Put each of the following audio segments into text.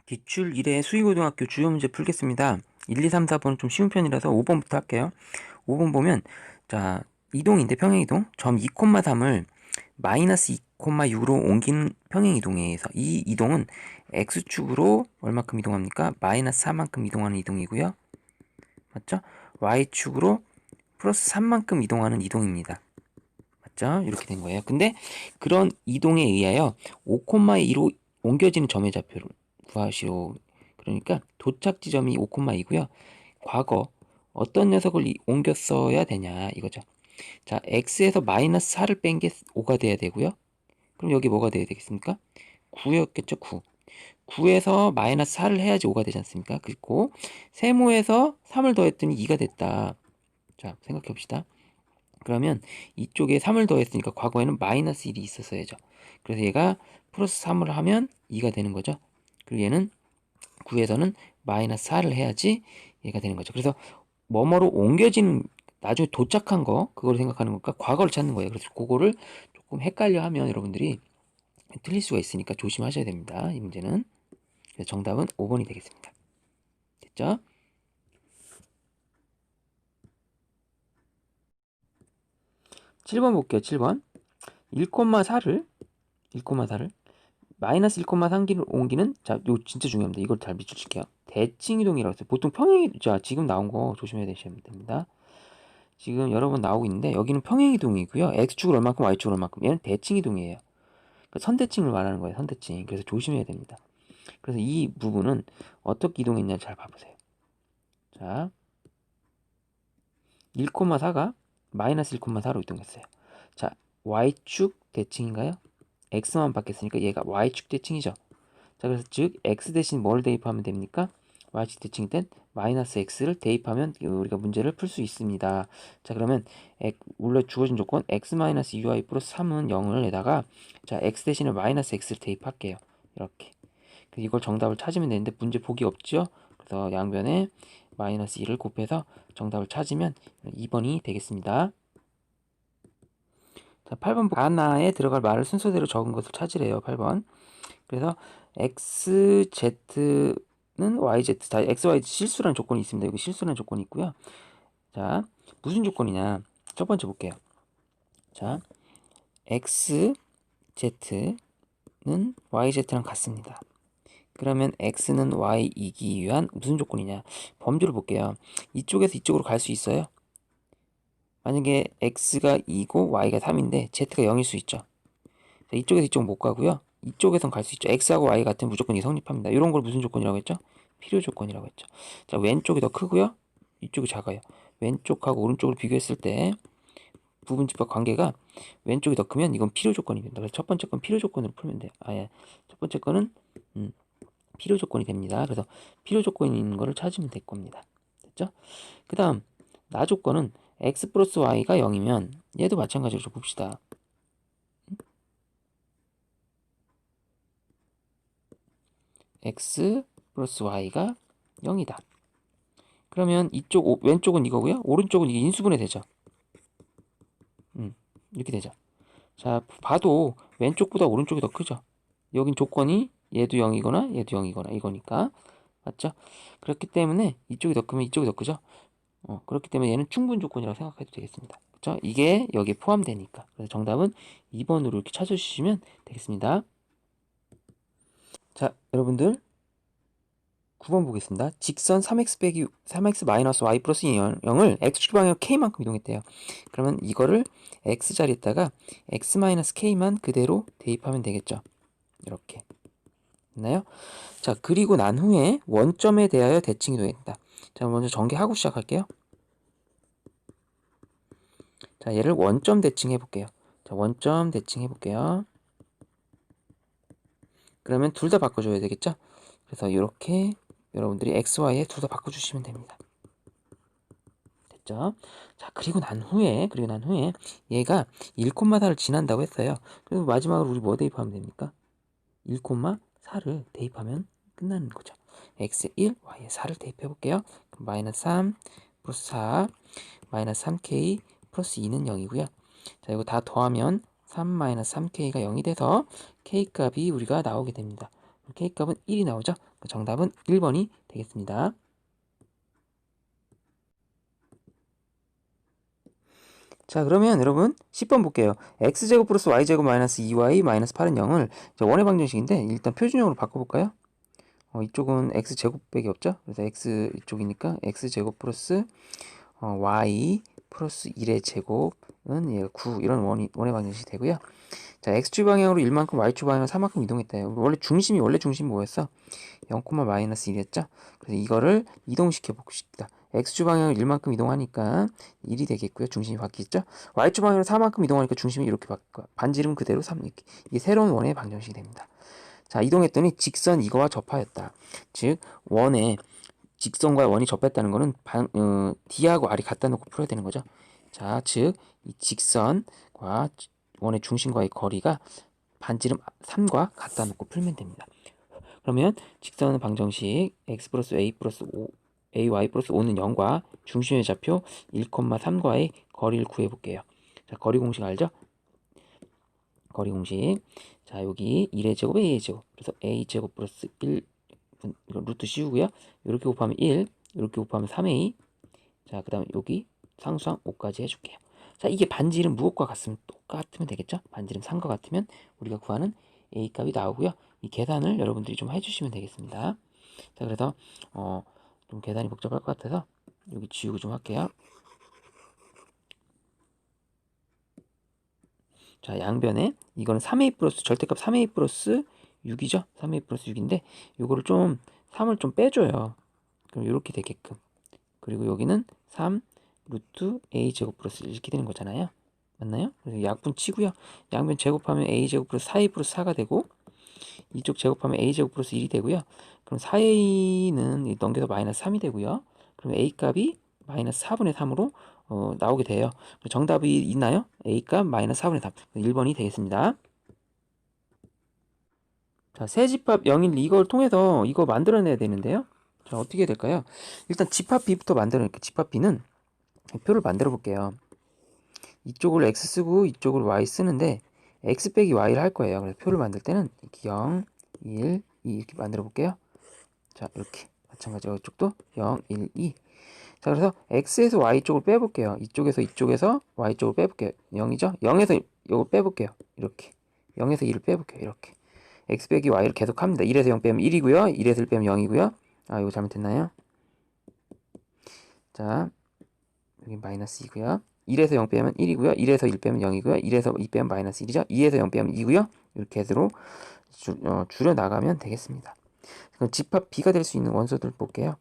기출 1회 수의고등학교 주요 문제 풀겠습니다. 1, 2, 3, 4번은 좀 쉬운 편이라서 5번부터 할게요. 5번 보면 자 이동인데 평행이동 점 2,3을 마이너스 2,6으로 옮기는 평행이동에 서 이 이동은 x축으로 얼마큼 이동합니까? 마이너스 4만큼 이동하는 이동이고요. 맞죠? y축으로 플러스 3만큼 이동하는 이동입니다. 맞죠? 이렇게 된 거예요. 근데 그런 이동에 의하여 5,2로 옮겨지는 점의 좌표를 구하시오. 그러니까 도착 지점이 5,2고요. 과거 어떤 녀석을 옮겼어야 되냐 이거죠. 자, x에서 마이너스 4를 뺀 게 5가 돼야 되고요. 그럼 여기 뭐가 돼야 되겠습니까? 9였겠죠, 9. 9에서 마이너스 4를 해야지 5가 되지 않습니까? 그리고 세모에서 3을 더했더니 2가 됐다. 자, 생각해 봅시다. 그러면 이쪽에 3을 더했으니까 과거에는 마이너스 1이 있었어야죠. 그래서 얘가 플러스 3을 하면 2가 되는 거죠. 그리고 얘는 9에서는 마이너스 4를 해야지 얘가 되는 거죠. 그래서 뭐뭐로 옮겨진 나중에 도착한 거 그걸 생각하는 것과 과거를 찾는 거예요. 그래서 그거를 조금 헷갈려 하면 여러분들이 틀릴 수가 있으니까 조심하셔야 됩니다. 이 문제는. 그래서 정답은 5번이 되겠습니다. 됐죠? 7번 볼게요. 7번 1,4를 마이너스 1,3기를 옮기는 자, 요 진짜 중요합니다. 이걸 잘 밑줄칠게요. 대칭이동이라고 했어요. 보통 평행이 자, 지금 나온 거 조심해야 되시면 됩니다. 지금 여러 번 나오고 있는데 여기는 평행이동이고요. x축을 얼마큼 y축을 얼마큼 얘는 대칭이동이에요. 그러니까 선대칭을 말하는 거예요. 선대칭. 그래서 조심해야 됩니다. 그래서 이 부분은 어떻게 이동했냐 잘 봐보세요. 자, 1,4가 마이너스 1,4로 이동했어요. 자, y축 대칭인가요? x만 바뀌었으니까 얘가 y축 대칭이죠. 자, 그래서 즉 x 대신 뭘 대입하면 됩니까? y축 대칭 땐 마이너스 x를 대입하면 우리가 문제를 풀 수 있습니다. 자, 그러면 원래 주어진 조건 x 마이너스 2y 플러스 3은 0을 에다가 자, x 대신에 마이너스 x를 대입할게요. 이렇게. 이걸 정답을 찾으면 되는데 문제 보기 없죠? 그래서 양변에 마이너스 1을 곱해서 정답을 찾으면 2번이 되겠습니다. 자, 8번 하나에 들어갈 말을 순서대로 적은 것을 찾으래요. 8번. 그래서 xz는 yz, 자, x, y 실수라는 조건이 있습니다. 여기 실수라는 조건이 있고요. 자, 무슨 조건이냐? 첫 번째 볼게요. 자, xz는 yz랑 같습니다. 그러면 x는 y이기 위한 무슨 조건이냐? 범주를 볼게요. 이쪽에서 이쪽으로 갈 수 있어요? 만약에 x가 2고 y가 3인데 z가 0일 수 있죠. 자, 이쪽에서 이쪽 못 가고요. 이쪽에선 갈 수 있죠. x하고 y 같은 무조건이 성립합니다. 이런 걸 무슨 조건이라고 했죠? 필요 조건이라고 했죠. 자, 왼쪽이 더 크고요. 이쪽이 작아요. 왼쪽하고 오른쪽을 비교했을 때 부분집합 관계가 왼쪽이 더 크면 이건 필요 조건입니다. 그래서 첫 번째 건 필요 조건으로 풀면 돼요. 예. 첫 번째 거는 필요 조건이 됩니다. 그래서 필요 조건이 있는 거를 찾으면 될 겁니다. 됐죠? 그 다음 나 조건은 x 플러스 y가 0이면 얘도 마찬가지로 좀 봅시다. x 플러스 y가 0이다. 그러면 이쪽 왼쪽은 이거고요. 오른쪽은 이게 인수분해 되죠. 이렇게 되죠. 자, 봐도 왼쪽보다 오른쪽이 더 크죠. 여긴 조건이 얘도 0이거나 얘도 0이거나 이거니까. 맞죠? 그렇기 때문에 이쪽이 더 크면 이쪽이 더 크죠. 그렇기 때문에 얘는 충분 조건이라고 생각해도 되겠습니다. 그렇죠? 이게 여기에 포함되니까. 그래서 정답은 2번으로 이렇게 찾아주시면 되겠습니다. 자, 여러분들 9번 보겠습니다. 직선 3x 빼기 3x 마이너스 y 플러스 0을 x축 방향 k만큼 이동했대요. 그러면 이거를 x 자리에다가 x 마이너스 k만 그대로 대입하면 되겠죠. 이렇게 됐나요? 자, 그리고 난 후에 원점에 대하여 대칭 이동했다. 자, 먼저 전개하고 시작할게요. 자, 얘를 원점 대칭 해볼게요. 자, 원점 대칭 해볼게요. 그러면 둘 다 바꿔줘야 되겠죠? 그래서 이렇게 여러분들이 x, y에 둘 다 바꿔주시면 됩니다. 됐죠? 자, 그리고 난 후에 얘가 1,4를 지난다고 했어요. 그리고 마지막으로 우리 뭐 대입하면 됩니까? 1,4를 대입하면 끝나는 거죠. x에 1, y에 4를 대입해 볼게요. 마이너스 3 플러스 4 마이너스 3k 플러스 2는 0이고요. 자, 이거 다 더하면 3 마이너스 3k가 0이 돼서 k 값이 우리가 나오게 됩니다. K값은 1이 나오죠. 정답은 1번이 되겠습니다. 자, 그러면 여러분 10번 볼게요. x제곱 플러스 y제곱 마이너스 2y 마이너스 8은 0을 원의 방정식인데 일단 표준형으로 바꿔볼까요? 이쪽은 x제곱밖에 없죠? 그래서 x 이쪽이니까 x제곱 플러스 y 플러스 1의 제곱은 얘가 9 이런 원의 방정식이 되고요. 자, x축 방향으로 1만큼 y축 방향으로 4만큼 이동했다. 원래 중심이 뭐였어? 0, 마이너스 1이었죠? 그래서 이거를 이동시켜 보고 싶다. x축 방향으로 1만큼 이동하니까 1이 되겠고요. 중심이 바뀌겠죠? y축 방향으로 4만큼 이동하니까 중심이 이렇게 바뀌고 반지름 그대로 3 이렇게. 이게 새로운 원의 방정식이 됩니다. 자, 이동했더니 직선 이거와 접하였다. 즉 원의 직선과 원이 접했다는 거는 D하고 R이 갖다 놓고 풀어야 되는 거죠. 자, 즉 이 직선과 원의 중심과의 거리가 반지름 3과 갖다 놓고 풀면 됩니다. 그러면 직선 방정식 x 플러스 a 플러스 5 ay 플러스 5는 0과 중심의 좌표 1,3과의 거리를 구해볼게요. 자, 거리 공식 알죠? 거리 공식. 자, 여기 1의 제곱, a의 제곱. 그래서 a 제곱 플러스 1, 이거 루트 씌우고요. 이렇게 곱하면 1, 이렇게 곱하면 3a. 자, 그 다음에 여기 상수항 5까지 해줄게요. 자, 이게 반지름 무엇과 똑같으면 되겠죠? 반지름 3과 같으면 우리가 구하는 a 값이 나오고요. 이 계산을 여러분들이 좀 해주시면 되겠습니다. 자, 그래서 좀 계산이 복잡할 것 같아서 여기 지우고 좀 할게요. 자, 양변에 이거는 3a 플러스 절대값 3a 플러스 6이죠? 3a 플러스 6인데 요거를 좀 3을 좀 빼줘요. 그럼 이렇게 되게끔. 그리고 여기는 3 루트 a 제곱 플러스 1 이렇게 되는 거잖아요. 맞나요? 그래서 약분 치고요. 양변 제곱하면 a 제곱 플러스 4a 플러스 4가 되고 이쪽 제곱하면 a 제곱 플러스 1이 되고요. 그럼 4a는 넘겨서 마이너스 3이 되고요. 그럼 a 값이 마이너스 4분의 3으로 나오게 돼요. 정답이 있나요? a 값 마이너스 4분의 3. 1번이 되겠습니다. 자, 세집합 0일 이걸 통해서 이거 만들어내야 되는데요. 자, 어떻게 해야 될까요? 일단 집합 b부터 만들어낼게요. 집합 b는 표를 만들어 볼게요. 이쪽을 x 쓰고 이쪽을 y 쓰는데 x 빼기 y를 할 거예요. 그래서 표를 만들 때는 이렇게 0, 1, 2 이렇게 만들어 볼게요. 자, 이렇게 마찬가지로 이쪽도 0, 1, 2. 자, 그래서 x에서 y 쪽을 빼볼게요. 이쪽에서 y 쪽을 빼볼게요. 0이죠? 0에서 이걸 빼볼게요. 이렇게 0에서 2를 빼볼게요. 이렇게 x 빼기 y를 계속 합니다. 1에서 0 빼면 1이고요. 1에서 1 빼면 0이고요. 아, 이거 잘못했나요? 자, 여기 마이너스 2고요. 1에서 0 빼면 1이고요. 1에서 1 빼면 0이고요. 1에서 2 빼면 마이너스 1이죠. 2에서 0 빼면 2고요. 이렇게 해서 줄여 나가면 되겠습니다. 그럼 집합 b가 될 수 있는 원소들 볼게요.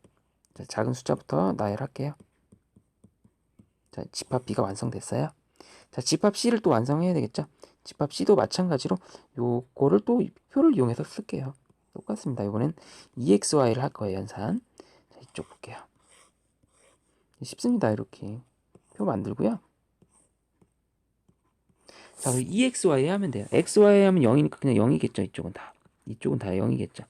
자, 작은 숫자부터 나열할게요. 자, 집합 b가 완성됐어요. 자, 집합 c를 또 완성해야 되겠죠. 집합 c도 마찬가지로 요거를 또 표를 이용해서 쓸게요. 똑같습니다. 이번엔 EXY를 할 거예요. 연산. 자, 이쪽 볼게요. 쉽습니다. 이렇게 표 만들고요. 자, 그리고 EXY 하면 돼요. XY 하면 0이니까 그냥 0이겠죠. 이쪽은 다 0이겠죠.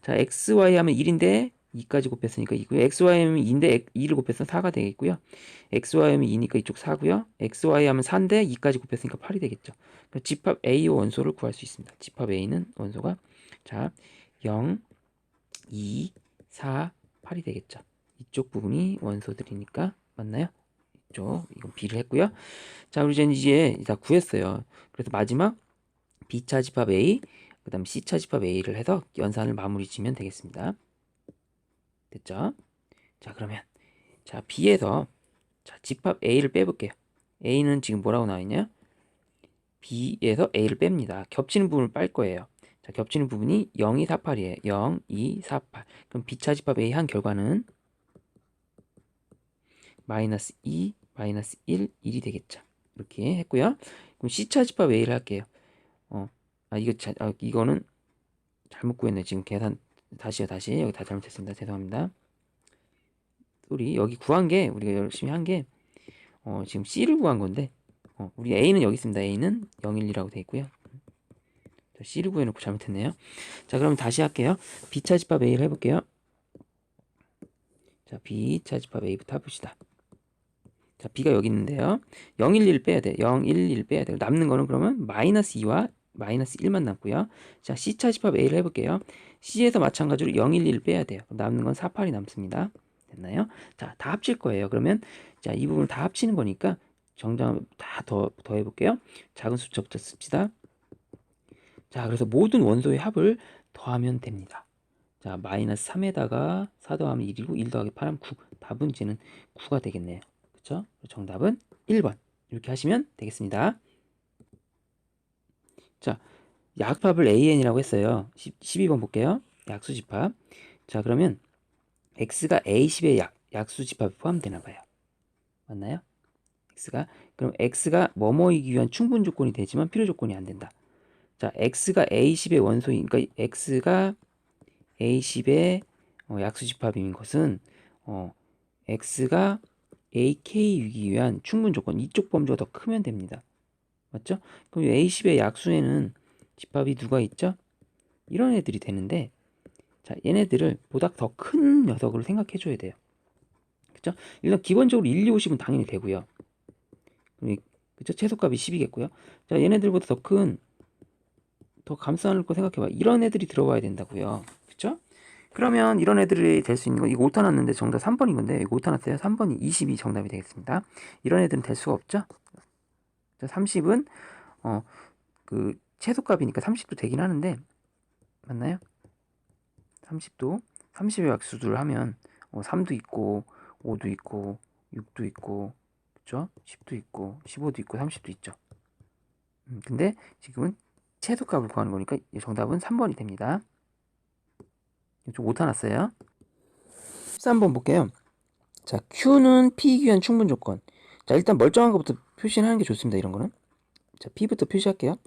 자, XY 하면 1인데 2까지 곱했으니까 2고요. XY 하면 2인데 2를 곱해서 4가 되겠고요. XY 하면 2니까 이쪽 4고요. XY 하면 4인데 2까지 곱했으니까 8이 되겠죠. 집합 A 원소를 구할 수 있습니다. 집합 A는 원소가 자 0, 2, 4, 8이 되겠죠. 이쪽 부분이 원소들이니까 맞나요? 이쪽 이건 B를 했고요. 자, 우리 이제 다 구했어요. 그래서 마지막 B차 집합 A 그 다음 C차 집합 A를 해서 연산을 마무리 지면 되겠습니다. 됐죠? 자, 그러면 자 B에서 자 집합 A를 빼볼게요. A는 지금 뭐라고 나와있냐? B에서 A를 뺍니다. 겹치는 부분을 빨 거예요. 자, 겹치는 부분이 0, 2, 4, 8이에요. 0, 2, 4, 8. 그럼 B차 집합 A 한 결과는 마이너스 2, 마이너스 1, 1이 되겠죠. 이렇게 했고요. 그럼 C차 집합 A를 할게요. 이거는 잘못 구했네. 지금 계산 다시 여기 다 잘못했습니다. 죄송합니다. 우리 여기 구한 게 우리가 열심히 한 게 지금 C를 구한 건데 우리 A는 여기 있습니다. A는 0, 1, 2라고 되어 있고요. C를 구해놓고 잘못했네요. 자, 그럼 다시 할게요. B차 집합 A를 해볼게요. 자, B차 집합 A부터 해봅시다. 자, B가 여기 있는데요. 0, 1, 1 빼야 돼. 0, 1, 1 빼야 돼요. 남는 거는 그러면 마이너스 2와 마이너스 1만 남고요. 자, C차 집합 A를 해볼게요. C에서 마찬가지로 0, 1, 1을 빼야 돼요. 남는 건 4, 8이 남습니다. 됐나요? 자, 다 합칠 거예요. 그러면 자, 이 부분을 다 합치는 거니까 정답 다 더해볼게요. 작은 숫자부터 씁시다. 자, 그래서 모든 원소의 합을 더하면 됩니다. 자, 마이너스 3에다가 4 더하면 1이고 1 더하기 8하면 9. 답은 이제는 9가 되겠네요. 그쵸? 정답은 1번. 이렇게 하시면 되겠습니다. 자, 약수집합을 AN이라고 했어요. 12번 볼게요. 약수집합. 자, 그러면 X가 A10의 약수집합에 포함되나 봐요. 맞나요? 그럼 X가 뭐뭐이기 위한 충분 조건이 되지만 필요 조건이 안 된다. 자, X가 A10의 원소인, 그러니까 X가 A10의 약수집합인 것은 X가 AK이기 위한 충분 조건, 이쪽 범주가 더 크면 됩니다. 맞죠? 그럼 A10의 약수에는 집합이 누가 있죠? 이런 애들이 되는데, 자, 얘네들을 보다 더 큰 녀석으로 생각해 줘야 돼요. 그쵸? 일단 기본적으로 1, 2, 50은 당연히 되고요. 그쵸? 최소값이 10이겠고요. 자, 얘네들보다 더 감싸는 거 생각해봐. 이런 애들이 들어와야 된다고요. 그쵸? 그러면 이런 애들이 될 수 있는 거, 이거 오타 났는데 정답 3번인 건데, 이거 오타 났어요. 3번이 20이 정답이 되겠습니다. 이런 애들은 될 수가 없죠? 자, 30은, 그, 최소값이니까 30도 되긴 하는데, 맞나요? 30도, 30의 약수들을 하면, 3도 있고, 5도 있고, 6도 있고, 그쵸? 10도 있고, 15도 있고, 30도 있죠. 근데 지금은 최소값을 구하는 거니까 정답은 3번이 됩니다. 좀 오타 났어요. 13번 볼게요. 자, Q는 P이기 위한 충분 조건. 자, 일단 멀쩡한 것부터 표시하는 게 좋습니다. 이런 거는. 자, P부터 표시할게요.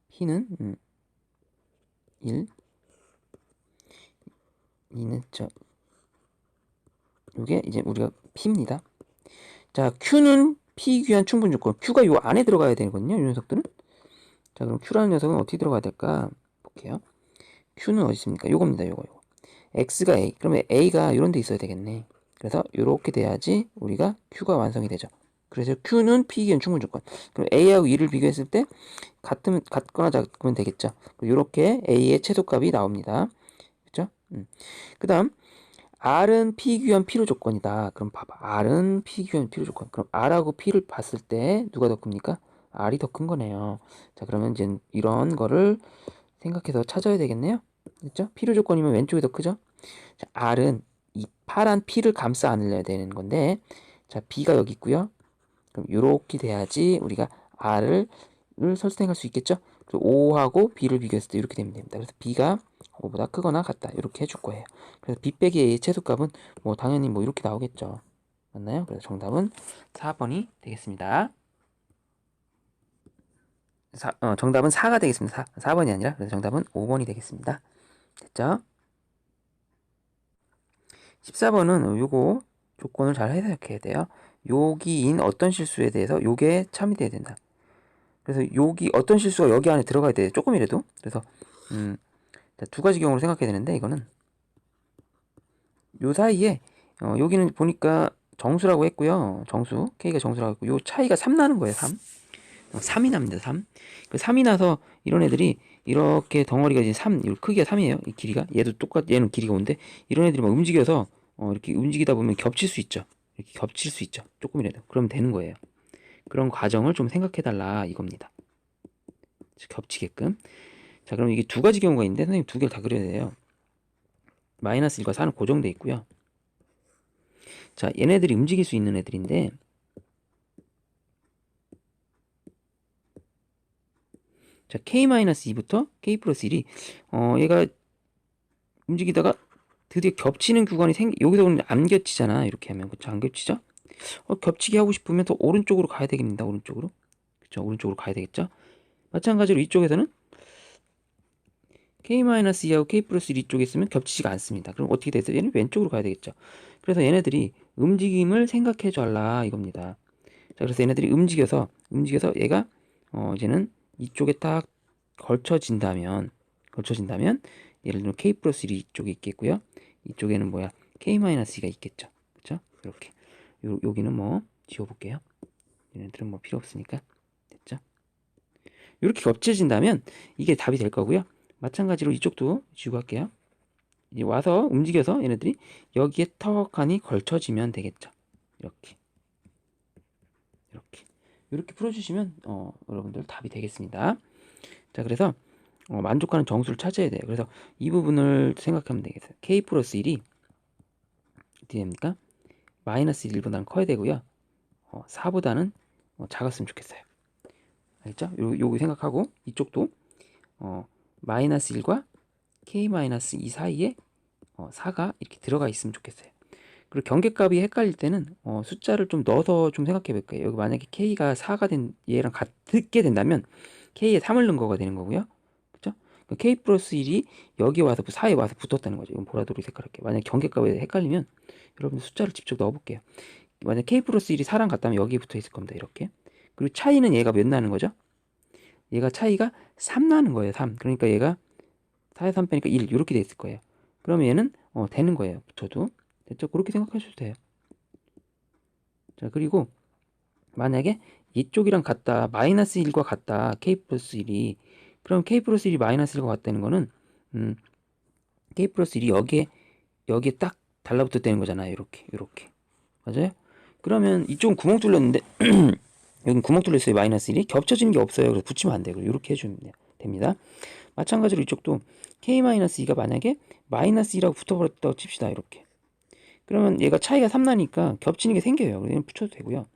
P는 1, 2는 요게 이제 우리가 P입니다. 자, Q는 P이기 위한 충분 조건. Q가 요 안에 들어가야 되거든요. 이 녀석들은. 자, 그럼 Q라는 녀석은 어떻게 들어가야 될까? 볼게요. Q는 어디 있습니까? 요겁니다. 요거. X가 A. 그러면 A가 이런 데 있어야 되겠네. 그래서 이렇게 돼야지 우리가 Q가 완성이 되죠. 그래서 Q는 P기엔 충분 조건. 그럼 A하고 2를 비교했을 때 같거나 작으면 되겠죠. 이렇게 A의 최소값이 나옵니다. 그렇죠? 그 다음 R은 P 귀한 필요 조건이다. 그럼 봐봐. R은 P 귀한 필요 조건. 그럼 R하고 P를 봤을 때 누가 더 큽니까? R이 더 큰 거네요. 자, 그러면 이제 이런 거를 생각해서 찾아야 되겠네요. 그렇죠? 필요 조건이면 왼쪽이 더 크죠? 자, R은 이 파란 P를 감싸 안으려야 되는 건데, 자, B가 여기 있고요. 그럼 이렇게 돼야지 우리가 R을 설정할 수 있겠죠? 그리고 O하고 B를 비교했을 때 이렇게 되면 됩니다. 그래서 B가 5보다 크거나 같다. 이렇게 해줄 거예요. 그래서 B 빼기 A의 최소값은 뭐 당연히 뭐 이렇게 나오겠죠. 맞나요? 그래서 정답은 4번이 되겠습니다. 정답은 4가 되겠습니다. 4번이 아니라. 그래서 정답은 5번이 되겠습니다. 됐죠? 14번은 요거 조건을 잘 해석해야 돼요. 여기인 어떤 실수에 대해서 요게 참이 돼야 된다. 그래서 여기 어떤 실수가 여기 안에 들어가야 돼요. 조금이라도. 그래서 두 가지 경우를 생각해야 되는데 이거는 요 사이에 여기는 보니까 정수라고 했고요. 정수 K가 정수라고 했고 요 차이가 3 나는 거예요. 3. 3이 납니다. 3. 그 3이 나서 이런 애들이 이렇게 덩어리가 이제 3, 이 크기가 3이에요. 이 길이가 얘도 얘는 길이가 5인데 이런 애들이 막 움직여서 이렇게 움직이다 보면 겹칠 수 있죠. 이렇게 겹칠 수 있죠. 조금이라도. 그러면 되는 거예요. 그런 과정을 좀 생각해 달라 이겁니다. 겹치게끔. 자, 그럼 이게 두 가지 경우가 있는데 선생님 두 개를 다 그려야 돼요. 마이너스 1과 4는 고정돼 있고요. 자, 얘네들이 움직일 수 있는 애들인데 자, K-2부터 K 플러스 1이 얘가 움직이다가 드디어 겹치는 구간이 여기서 안 겹치잖아. 이렇게 하면 그쵸? 안 겹치죠? 겹치게 하고 싶으면 더 오른쪽으로 가야 되겠습니다. 오른쪽으로. 그쵸? 오른쪽으로 가야 되겠죠? 마찬가지로 이쪽에서는 K-2하고 K 플러스 1 이쪽에 있으면 겹치지가 않습니다. 그럼 어떻게 돼서 얘는 왼쪽으로 가야 되겠죠? 그래서 얘네들이 움직임을 생각해 줘라 이겁니다. 자, 그래서 얘네들이 움직여서 얘가 이제는 이쪽에 딱 걸쳐진다면 예를 들면 K 플러스 1이 이쪽에 있겠고요. 이쪽에는 뭐야? K-2가 있겠죠. 그쵸? 이렇게. 여기는 뭐 지워볼게요. 얘네들은 뭐 필요 없으니까. 됐죠? 이렇게 겹쳐진다면 이게 답이 될 거고요. 마찬가지로 이쪽도 지우고 할게요. 이제 와서 움직여서 얘네들이 여기에 턱하니 걸쳐지면 되겠죠. 이렇게 이렇게 풀어주시면 여러분들 답이 되겠습니다. 자, 그래서 만족하는 정수를 찾아야 돼요. 그래서 이 부분을 생각하면 되겠어요. k 플러스 1이 어떻게 됩니까? 마이너스 1보다는 커야 되고요. 4보다는 작았으면 좋겠어요. 알겠죠? 요거 생각하고 이쪽도 마이너스 1과 k 마이너스 2 사이에 4가 이렇게 들어가 있으면 좋겠어요. 그리고 경계값이 헷갈릴 때는 숫자를 좀 넣어서 좀 생각해 볼 거예요. 여기 만약에 k가 4가 된 얘랑 같게 된다면 k에 3을 넣은 거가 되는 거고요. 그쵸? k 플러스 1이 여기 와서 4에 와서 붙었다는 거죠. 이건 보라돌이 색깔 할게요. 만약에 경계값이 헷갈리면 여러분 숫자를 직접 넣어 볼게요. 만약 k 플러스 1이 4랑 같다면 여기에 붙어 있을 겁니다. 이렇게. 그리고 차이는 얘가 몇 나는 거죠? 얘가 차이가 3 나는 거예요. 3. 그러니까 얘가 4에 3 빼니까 1 이렇게 돼 있을 거예요. 그러면 얘는 되는 거예요. 붙여도. 됐죠? 그렇게 생각하셔도 돼요. 자, 그리고 만약에 이쪽이랑 같다. 마이너스 1과 같다. k 플러스 1이. 그럼 k 플러스 1이 마이너스 1과 같다는 거는 k 플러스 1이 여기에 딱 달라붙었다는 거잖아요. 이렇게. 맞아요? 그러면 이쪽은 구멍 뚫렸는데 여긴 구멍 뚫렸어요. 마이너스 1이. 겹쳐지는 게 없어요. 그래서 붙이면 안 돼요. 이렇게 해주면 됩니다. 마찬가지로 이쪽도 k-2가 만약에 마이너스 2라고 붙어버렸다고 칩시다. 이렇게. 그러면 얘가 차이가 3 나니까 겹치는 게 생겨요. 그냥 붙여도 되고요.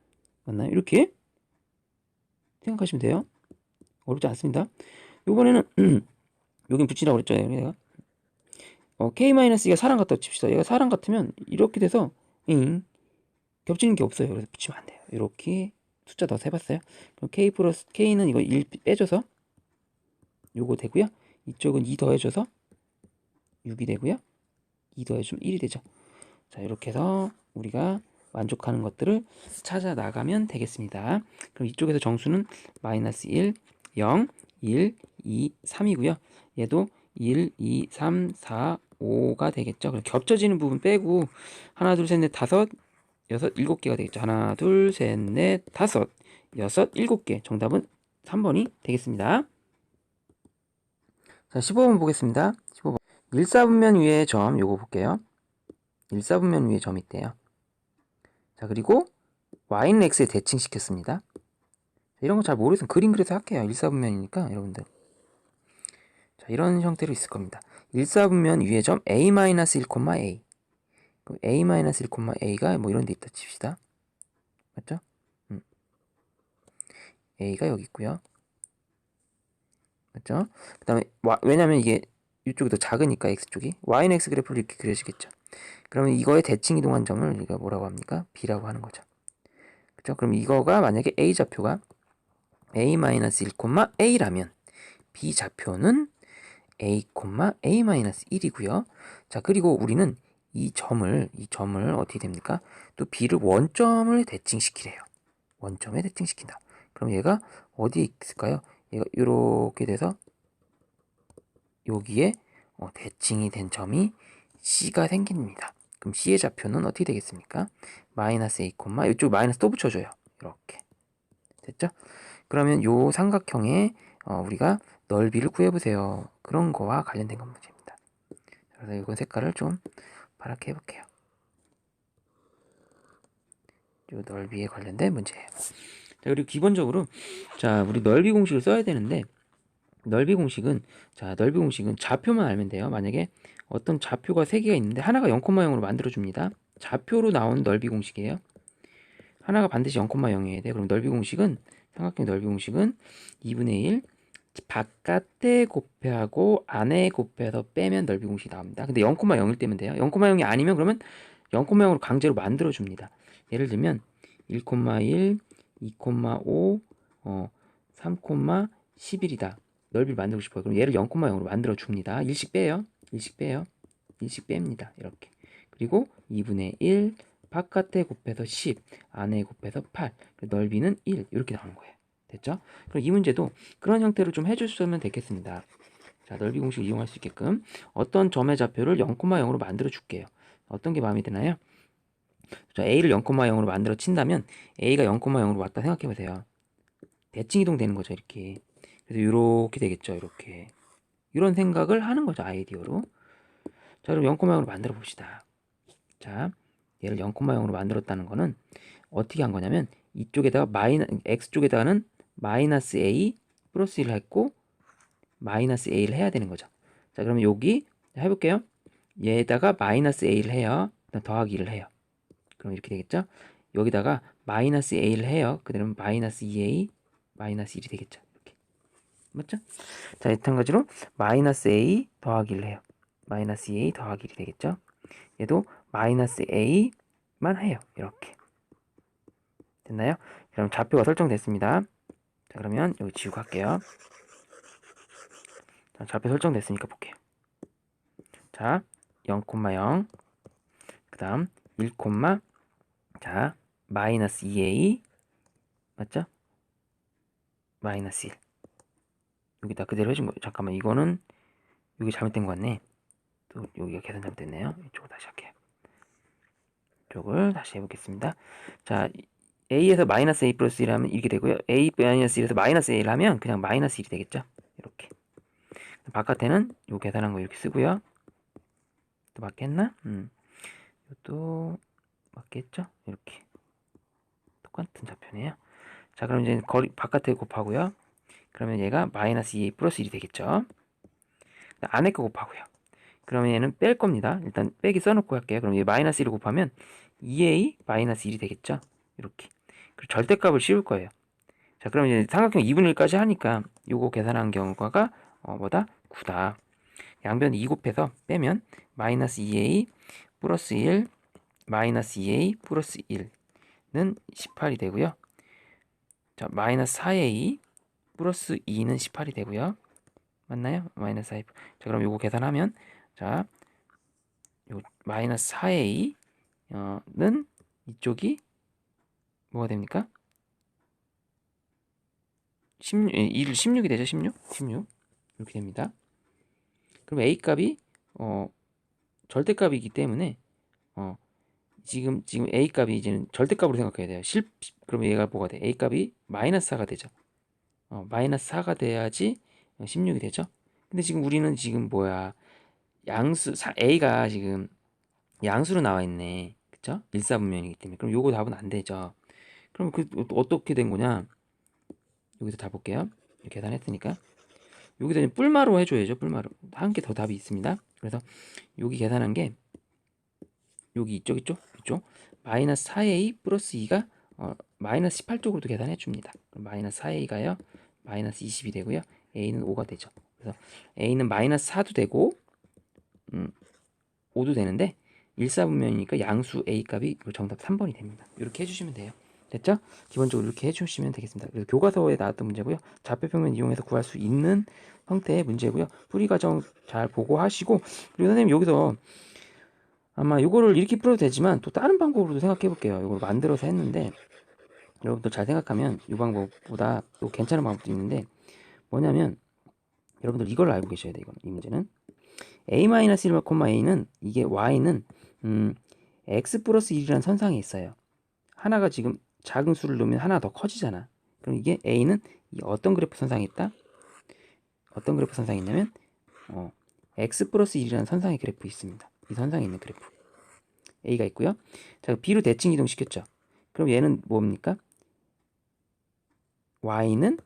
맞나요? 이렇게 생각하시면 돼요. 어렵지 않습니다. 요번에는 여긴 붙이라고 그랬죠. 내가 k-2가 4랑 같다고 칩시다. 얘가 4랑 같으면 이렇게 돼서 겹치는 게 없어요. 그래서 붙이면 안 돼요. 이렇게 숫자 넣어서 해봤어요. 그럼 k 플러스 k는 이거 1 빼줘서 요거 되고요. 이쪽은 2 더해줘서 6이 되고요. 2 더해주면 1이 되죠. 자, 이렇게 해서 우리가 만족하는 것들을 찾아 나가면 되겠습니다. 그럼 이쪽에서 정수는 마이너스 1, 0, 1, 2, 3이고요. 얘도 1, 2, 3, 4, 5가 되겠죠. 그럼 겹쳐지는 부분 빼고 하나, 둘, 셋, 넷, 다섯, 여섯, 7개가 되겠죠. 하나, 둘, 셋, 넷, 다섯, 여섯, 7개. 정답은 3번이 되겠습니다. 자, 15번 보겠습니다. 15번. 1사분면 위에 점 요거 볼게요. 1사분면 위에 점이 있대요. 자, 그리고 y는 x에 대칭시켰습니다. 이런 거 잘 모르겠으면 그림 그려서 할게요. 1사분면이니까 여러분들. 자, 이런 형태로 있을 겁니다. 1사분면 위에 점 a-1,a. 그럼 a-1,a가 뭐 이런 데 있다 칩시다. 맞죠? a가 여기 있고요. 맞죠? 그 다음에 왜냐면 이게 이쪽이 더 작으니까 x쪽이 y는 x 그래프를 이렇게 그려지겠죠. 그러면 이거의 대칭 이동한 점을 우리가 뭐라고 합니까? b라고 하는 거죠. 그렇죠? 그럼 이거가 만약에 a 좌표가 a-1,a라면 b 좌표는 a,a-1이고요. 자, 그리고 우리는 이 점을 어떻게 됩니까? 또 b를 원점을 대칭시키래요. 원점에 대칭시킨다. 그럼 얘가 어디에 있을까요? 얘가 이렇게 돼서 여기에 대칭이 된 점이 c가 생깁니다. 그럼 c의 좌표는 어떻게 되겠습니까? 마이너스 a, 이쪽 마이너스 또 붙여줘요. 이렇게 됐죠? 그러면 요 삼각형에 우리가 넓이를 구해보세요. 그런 거와 관련된 건 문제입니다. 그래서 이거 색깔을 좀 파랗게 해볼게요. 요 넓이에 관련된 문제예요. 자, 그리고 기본적으로 자, 우리 넓이 공식을 써야 되는데 넓이 공식은 좌표만 알면 돼요. 만약에 어떤 좌표가 3개가 있는데 하나가 0,0으로 만들어줍니다. 좌표로 나온 넓이 공식이에요. 하나가 반드시 0,0이어야 돼요. 그럼 넓이 공식은 삼각형 넓이 공식은 2분의 1 바깥에 곱하고 안에 곱해서 빼면 넓이 공식이 나옵니다. 근데 0,0일 때면 돼요. 0,0이 아니면 그러면 0,0으로 강제로 만들어줍니다. 예를 들면 1,1, 2,5, 3,11이다. 넓이를 만들고 싶어요. 그럼 얘를 0,0으로 만들어줍니다. 일씩 빼요. 일씩 뺍니다. 이렇게. 그리고 2분의 1 바깥에 곱해서 10, 안에 곱해서 8. 넓이는 1 이렇게 나오는 거예요. 됐죠? 그럼 이 문제도 그런 형태로 좀 해주시면 되겠습니다. 자, 넓이 공식을 이용할 수 있게끔 어떤 점의 좌표를 0,0으로 만들어 줄게요. 어떤 게 마음에 드나요? 자, a를 0,0으로 만들어 친다면 a가 0,0으로 왔다 생각해 보세요. 대칭 이동 되는 거죠, 이렇게. 그래서 이렇게 되겠죠. 이렇게. 이런 생각을 하는 거죠. 아이디어로. 자, 그럼 0,0으로 만들어 봅시다. 자, 얘를 0,0으로 만들었다는 거는 어떻게 한 거냐면 이쪽에다가 x쪽에다가는 마이너스 a 플러스 1을 했고 마이너스 a를 해야 되는 거죠. 자, 그러면 여기 해볼게요. 얘에다가 마이너스 a를 해요. 그다음 더하기 1을 해요. 그럼 이렇게 되겠죠. 여기다가 마이너스 a를 해요. 그다음 마이너스 2a 마이너스 1이 되겠죠. 이렇게. 맞죠? 자, 마찬가지로 마이너스 a 더하기 1을 해요. 마이너스 2a 더하기 1이 되겠죠. 얘도 마이너스 a만 해요. 이렇게. 됐나요? 그럼 좌표가 설정됐습니다. 자, 그러면 여기 지우고 할게요. 자, 좌표 설정됐으니까 볼게요. 자, 0,0 그 다음 1, 자, 마이너스 2a 맞죠? 마이너스 1 여기다 그대로 해준 거예요. 잠깐만, 이거는 여기 잘못된 거 같네. 또 여기가 계산 잘못됐네요. 이쪽으로 다시 할게요. 이쪽을 다시 해보겠습니다. 자, a에서 마이너스 a 플러스 1 하면 이렇게 되고요. a 마이너스 1에서 마이너스 1 하면 그냥 마이너스 1이 되겠죠. 이렇게. 바깥에는 요 계산한 거 이렇게 쓰고요. 또 맞겠나? 이것도 맞겠죠? 이렇게. 똑같은 좌표네요. 자, 그럼 이제 거리 바깥에 곱하고요. 그러면 얘가 마이너스 2a 플러스 1이 되겠죠. 안에 거 곱하고요. 그러면 얘는 뺄 겁니다. 일단 빼기 써놓고 할게요. 그럼 얘 마이너스 1을 곱하면 2a 마이너스 1이 되겠죠. 이렇게. 그리고 절대값을 씌울 거예요. 자, 그럼 이제 삼각형 2분의 1까지 하니까 요거 계산한 경우가 뭐다? 9다. 양변 2 곱해서 빼면 마이너스 2a 플러스 1 마이너스 2a 플러스 1는 18이 되고요. 자, 마이너스 4a 플러스 2는 18이 되고요. 맞나요? 마이너스 4a. 자, 그럼 요거 계산하면 자, 요 마이너스 4a는 이쪽이 뭐가 됩니까? 16이 되죠. 16 이렇게 됩니다. 그럼 a 값이 절대값이기 때문에 지금 a 값이 이제는 절대값으로 생각해야 돼요. 그러면 얘가 뭐가 돼? a 값이 마이너스 4가 되죠. 마이너스 4가 돼야지 16이 되죠. 근데 지금 우리는 지금 뭐야? a가 지금 양수로 나와 있네. 그쵸? 일사분면이기 때문에. 그럼 요거 답은 안 되죠. 그럼 어떻게 된 거냐? 여기서 다 볼게요. 이렇게 계산했으니까. 여기서 뿔마로 해줘야죠. 뿔마로. 한 개 더 답이 있습니다. 그래서 여기 계산한 게 여기 이쪽 마이너스 4a 플러스 2가 마이너스 18 쪽으로도 계산해 줍니다. 그럼 마이너스 4a가요 마이너스 20이 되고요. a는 5가 되죠. 그래서 a는 마이너스 4도 되고 5도 되는데 일사분면이니까 양수 a 값이 정답 3번이 됩니다. 이렇게 해주시면 돼요. 됐죠? 기본적으로 이렇게 해주시면 되겠습니다. 그래서 교과서에 나왔던 문제고요. 좌표평면 이용해서 구할 수 있는 형태의 문제고요. 풀이 과정 잘 보고 하시고, 그리고 선생님 여기서 아마 이거를 이렇게 풀어도 되지만 또 다른 방법으로도 생각해 볼게요. 이걸 만들어서 했는데 여러분도 잘 생각하면 이 방법보다 또 괜찮은 방법도 있는데 뭐냐면 여러분들 이걸 알고 계셔야 돼요. 이 문제는 a-1,a는 이게 y는 x 플러스 1이라는 선상에 있어요. 하나가 지금 작은 수를 넣으면 하나 더 커지잖아. 그럼 이게 a는 어떤 그래프 선상에 있다? 어떤 그래프 선상에 있냐면 x 플러스 1이라는 선상의 그래프 있습니다. 이 선상에 있는 그래프 a가 있고요. 자, b로 대칭 이동시켰죠. 그럼 얘는 뭡니까? y는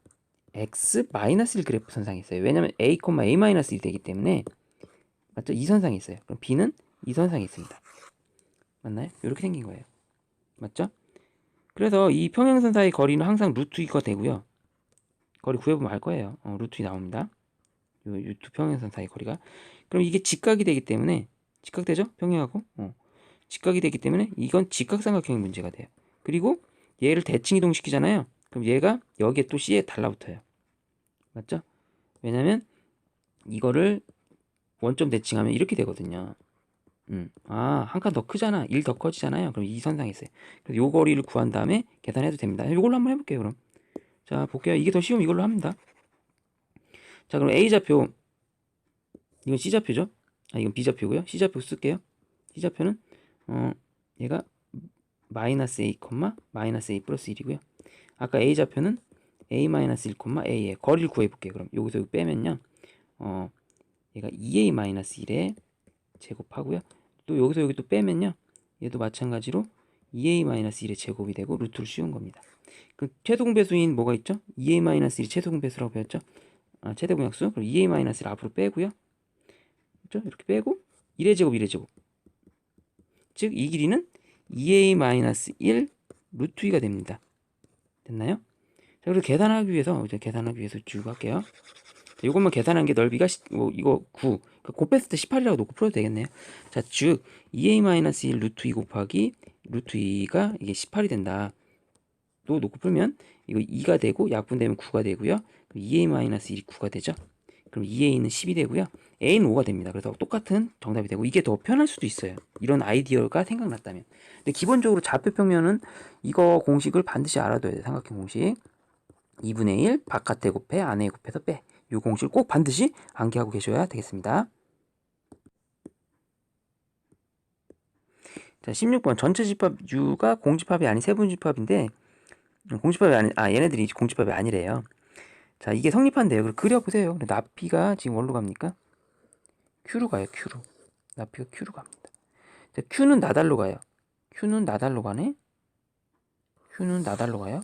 x-1 그래프 선상에 있어요. 왜냐면 a, a-1이 되기 때문에 맞죠? 이 선상에 있어요. 그럼 b는 이 선상에 있습니다. 맞나요? 이렇게 생긴 거예요. 맞죠? 그래서 이 평행선 사이 거리는 항상 루트 2가 되고요. 거리 구해보면 알 거예요. 루트 2 나옵니다. 이 두 평행선 사이 거리가. 그럼 이게 직각이 되기 때문에 직각되죠? 평행하고 직각이 되기 때문에 이건 직각삼각형의 문제가 돼요. 그리고 얘를 대칭 이동시키잖아요. 그럼 얘가 여기에 또 C에 달라붙어요. 맞죠? 왜냐면 이거를 원점 대칭하면 이렇게 되거든요. 한 칸 더 크잖아. 1 더 커지잖아요. 그럼 이 선상에 있어요. 그래서 요 거리를 구한 다음에 계산해도 됩니다. 이걸로 한번 해볼게요. 그럼 자, 볼게요. 이게 더 쉬우면 이걸로 합니다. 자, 그럼 A좌표, 이건 C좌표죠? 이건 B좌표고요. C좌표 쓸게요. C좌표는 얘가 마이너스 A, 마이너스 A 플러스 1이고요. 아까 A좌표는 a-1, 거리를 구해볼게요. 그럼 여기서 이거 빼면요, 얘가 2a-1에 제곱하고요. 또 여기서 여기 또 빼면요, 얘도 마찬가지로 2a-1의 제곱이 되고 루트를 씌운 겁니다. 그 최소공배수인 뭐가 있죠? 2a-1이 최소공배수라고 배웠죠? 최대공약수. 그럼 2a-를 앞으로 빼고요. 그렇죠? 이렇게 빼고 1의 제곱 1의 제곱. 즉 이 길이는 2a-1 루트 2가 됩니다. 됐나요? 자, 그래서 계산하기 위해서 이제 쭉 할게요. 이것만 계산한 게 넓이가 이거 9. 그러니까 곱했을 때 18이라고 놓고 풀어도 되겠네요. 자, 즉 2a-1 루트 2 곱하기 루트 2가 이게 18이 된다. 또 놓고 풀면 이거 2가 되고 약분되면 9가 되고요. 그럼 2a-1이 9가 되죠. 그럼 2a는 10이 되고요. a는 5가 됩니다. 그래서 똑같은 정답이 되고 이게 더 편할 수도 있어요. 이런 아이디어가 생각났다면. 근데 기본적으로 좌표평면은 이거 공식을 반드시 알아둬야 돼요. 삼각형 공식. 2분의 1 바깥에 곱해 안에 곱해서 빼. 이 공식을 꼭 반드시 암기하고 계셔야 되겠습니다. 자, 16번 전체 집합 U가 공집합이 아닌 세분집합인데 공집합이 아닌 얘네들이 공집합이 아니래요. 자, 이게 성립한대요. 그럼 그려보세요. 나피가 지금 뭘로 갑니까? Q로 가요. Q로. 나피가 Q로 갑니다. 자, Q는 나달로 가요. Q는 나달로 가네. Q는 나달로 가요.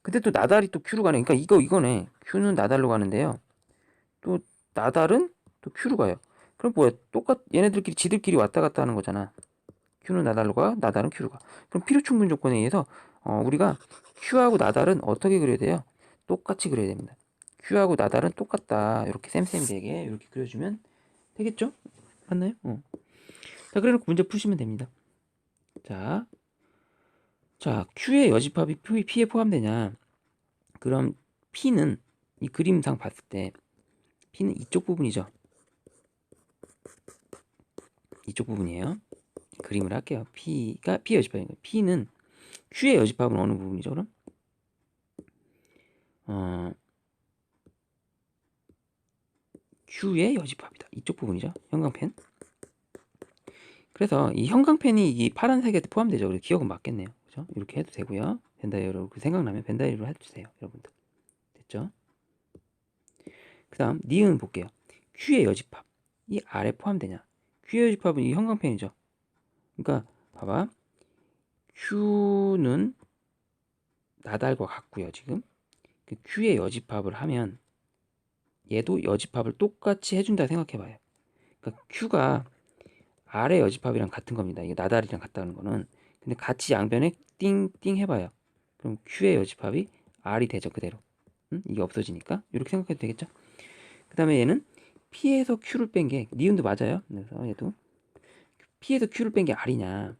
근데 또 나달이 또 Q로 가네. 그러니까 이거네. Q는 나달로 가는데요. 또 나달은 또 Q로 가요. 그럼 뭐야? 얘네들끼리 지들끼리 왔다 갔다 하는 거잖아. Q는 나달로 가, 나달은 Q로 가. 그럼 필요충분 조건에 의해서 우리가 Q하고 나달은 어떻게 그려야 돼요? 똑같이 그려야 됩니다. Q하고 나달은 똑같다. 이렇게 쌤쌤되게 이렇게 그려주면 되겠죠? 맞나요? 자, 그래놓고 문제 푸시면 됩니다. 자, Q의 여집합이 P에 포함되냐? 그럼 P는 이 그림상 봤을 때 P는 이쪽 부분이죠. 이쪽 부분이에요. 그림을 할게요. P가 P의 여집합인 거예요. P는 Q의 여집합은 어느 부분이죠, 그럼? Q의 여집합이다. 이쪽 부분이죠. 형광펜. 그래서 이 형광펜이 이 파란색에 포함되죠. 그래서 기억은 맞겠네요. 그죠? 이렇게 해도 되고요. 벤다이어로 생각나면 벤다이어로 해주세요, 여러분들. 됐죠? 그 다음 니은 볼게요. Q의 여집합. 이 아래 포함되냐? Q의 여집합은 이 형광펜이죠. 그러니까 봐봐. Q는 나달과 같고요. 지금 그 Q의 여집합을 하면 얘도 여집합을 똑같이 해준다 생각해봐요. 그러니까 Q가 아래 여집합이랑 같은 겁니다. 이게 나달이랑 같다는 거는. 근데 같이 양변에 띵띵 해봐요. 그럼 Q의 여집합이 R이 되죠, 그대로. 이게 없어지니까 이렇게 생각해도 되겠죠. 그 다음에 얘는 P에서 Q를 뺀 게 니은도 맞아요. 그래서 얘도 P에서 Q를 뺀 게 R이냐.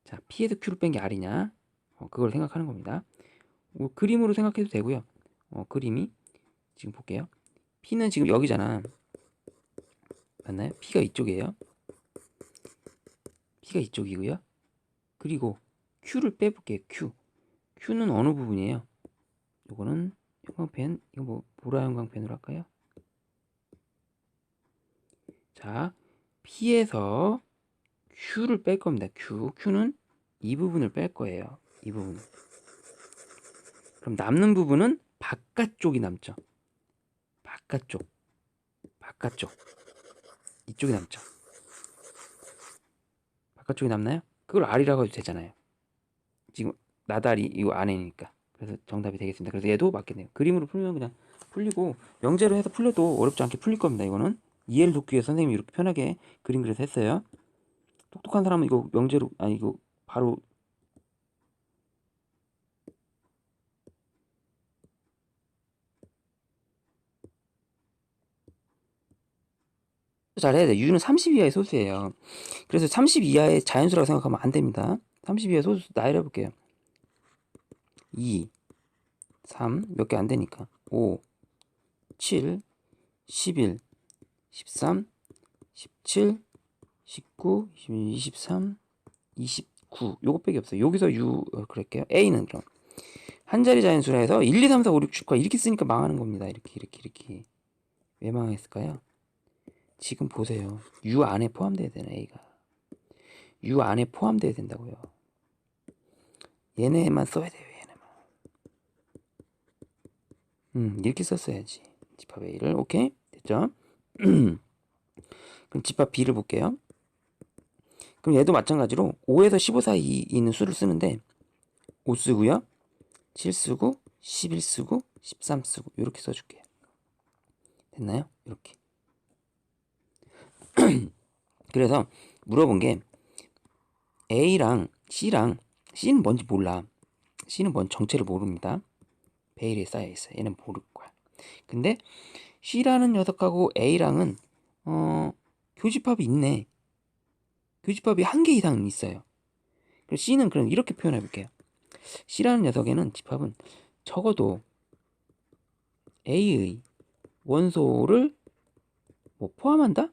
자, P에서 Q를 뺀 게 R이냐. 그걸 생각하는 겁니다. 그림으로 생각해도 되고요. 그림이 지금 볼게요. P는 지금 여기잖아. 맞나요? P가 이쪽이에요. P가 이쪽이고요. 그리고 Q를 빼볼게요. Q는 어느 부분이에요? 요거는 형광펜, 이거 뭐 보라 형광펜으로 할까요? 자, P에서 Q를 뺄 겁니다. Q는 이 부분을 뺄 거예요. 이 부분. 그럼 남는 부분은 바깥쪽이 남죠. 바깥쪽. 이쪽이 남죠. 바깥쪽이 남나요? 그걸 R이라고 해도 되잖아요. 지금 나달이 이 안에니까. 그래서 정답이 되겠습니다. 그래서 얘도 맞겠네요. 그림으로 풀면 그냥 풀리고 영재로 해서 풀려도 어렵지 않게 풀릴 겁니다. 이거는 이해를 돕기 위해 선생님이 이렇게 편하게 그림 그려서 했어요. 똑똑한 사람은 이거 영재로 이거 바로 잘해야 돼. U는 30 이하의 소수예요. 그래서 30 이하의 자연수라고 생각하면 안 됩니다. 30 이하의 소수 나열해 볼게요. 2, 3, 몇 개 안 되니까. 5, 7, 11, 13, 17, 19, 22, 23, 29. 요것밖에 없어요. 여기서 U 그럴게요. A는 그럼 한 자리 자연수라 해서 1, 2, 3, 4, 5, 6, 7, 8 이렇게 쓰니까 망하는 겁니다. 이렇게. 왜 망했을까요? 지금 보세요. U 안에 포함돼야 되는 A가. U 안에 포함돼야 된다고요. 얘네만 써야 돼요. 얘네만. 이렇게 썼어야지. 집합 A를. 오케이? 됐죠? 그럼 집합 B를 볼게요. 그럼 얘도 마찬가지로 5에서 15 사이 있는 수를 쓰는데 5 쓰고요. 7 쓰고 11 쓰고 13 쓰고 이렇게 써줄게요. 됐나요? 이렇게. 그래서 물어본 게 A랑 C랑 C는 뭔지 몰라. C는 뭔 정체를 모릅니다. 베일에 쌓여있어. 얘는 모를 거야. 근데 C라는 녀석하고 A랑은 교집합이 있네. 교집합이 한 개 이상은 있어요. 그리고 C는 그럼 이렇게 표현해 볼게요. C라는 녀석에는 집합은 적어도 A의 원소를 뭐 포함한다?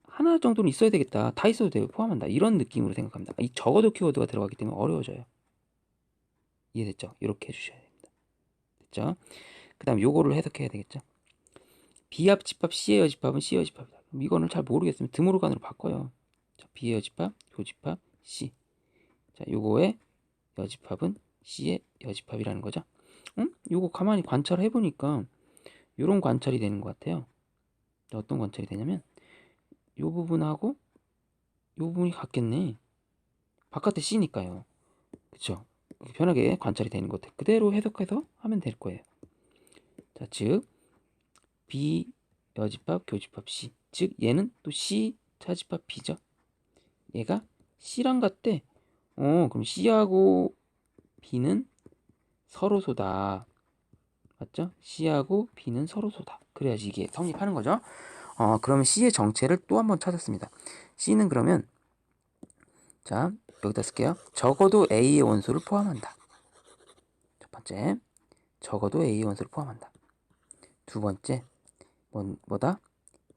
하나 정도는 있어야 되겠다. 다 있어도 돼요. 포함한다. 이런 느낌으로 생각합니다. 이 적어도 키워드가 들어가기 때문에 어려워져요. 이해됐죠? 이렇게 해주셔야 됩니다. 됐죠? 그 다음 요거를 해석해야 되겠죠? B합 집합 C의 여집합은 C의 여집합이다. 그럼 이거는 잘 모르겠으면 드모르간으로 바꿔요. 자, B의 여집합, 교집합, C. 자, 요거의 여집합은 C의 여집합이라는 거죠. 요거 가만히 관찰해 보니까 요런 관찰이 되는 것 같아요. 어떤 관찰이 되냐면 요 부분하고 요 부분이 같겠네. 바깥에 C니까요. 그쵸? 편하게 관찰이 되는 것 같아요. 그대로 해석해서 하면 될 거예요. 자, 즉 B 여집합 교집합 C. 즉 얘는 또 C 차집합 B죠. 얘가 C랑 같대. 그럼 C하고 B는 서로소다. 맞죠? C하고 B는 서로소다. 그래야지 이게 성립하는 거죠. 그러면 C의 정체를 또 한번 찾았습니다. C는 그러면 자, 여기다 쓸게요. 적어도 A의 원소를 포함한다. 첫 번째, 적어도 A의 원소를 포함한다. 두 번째, 뭐다?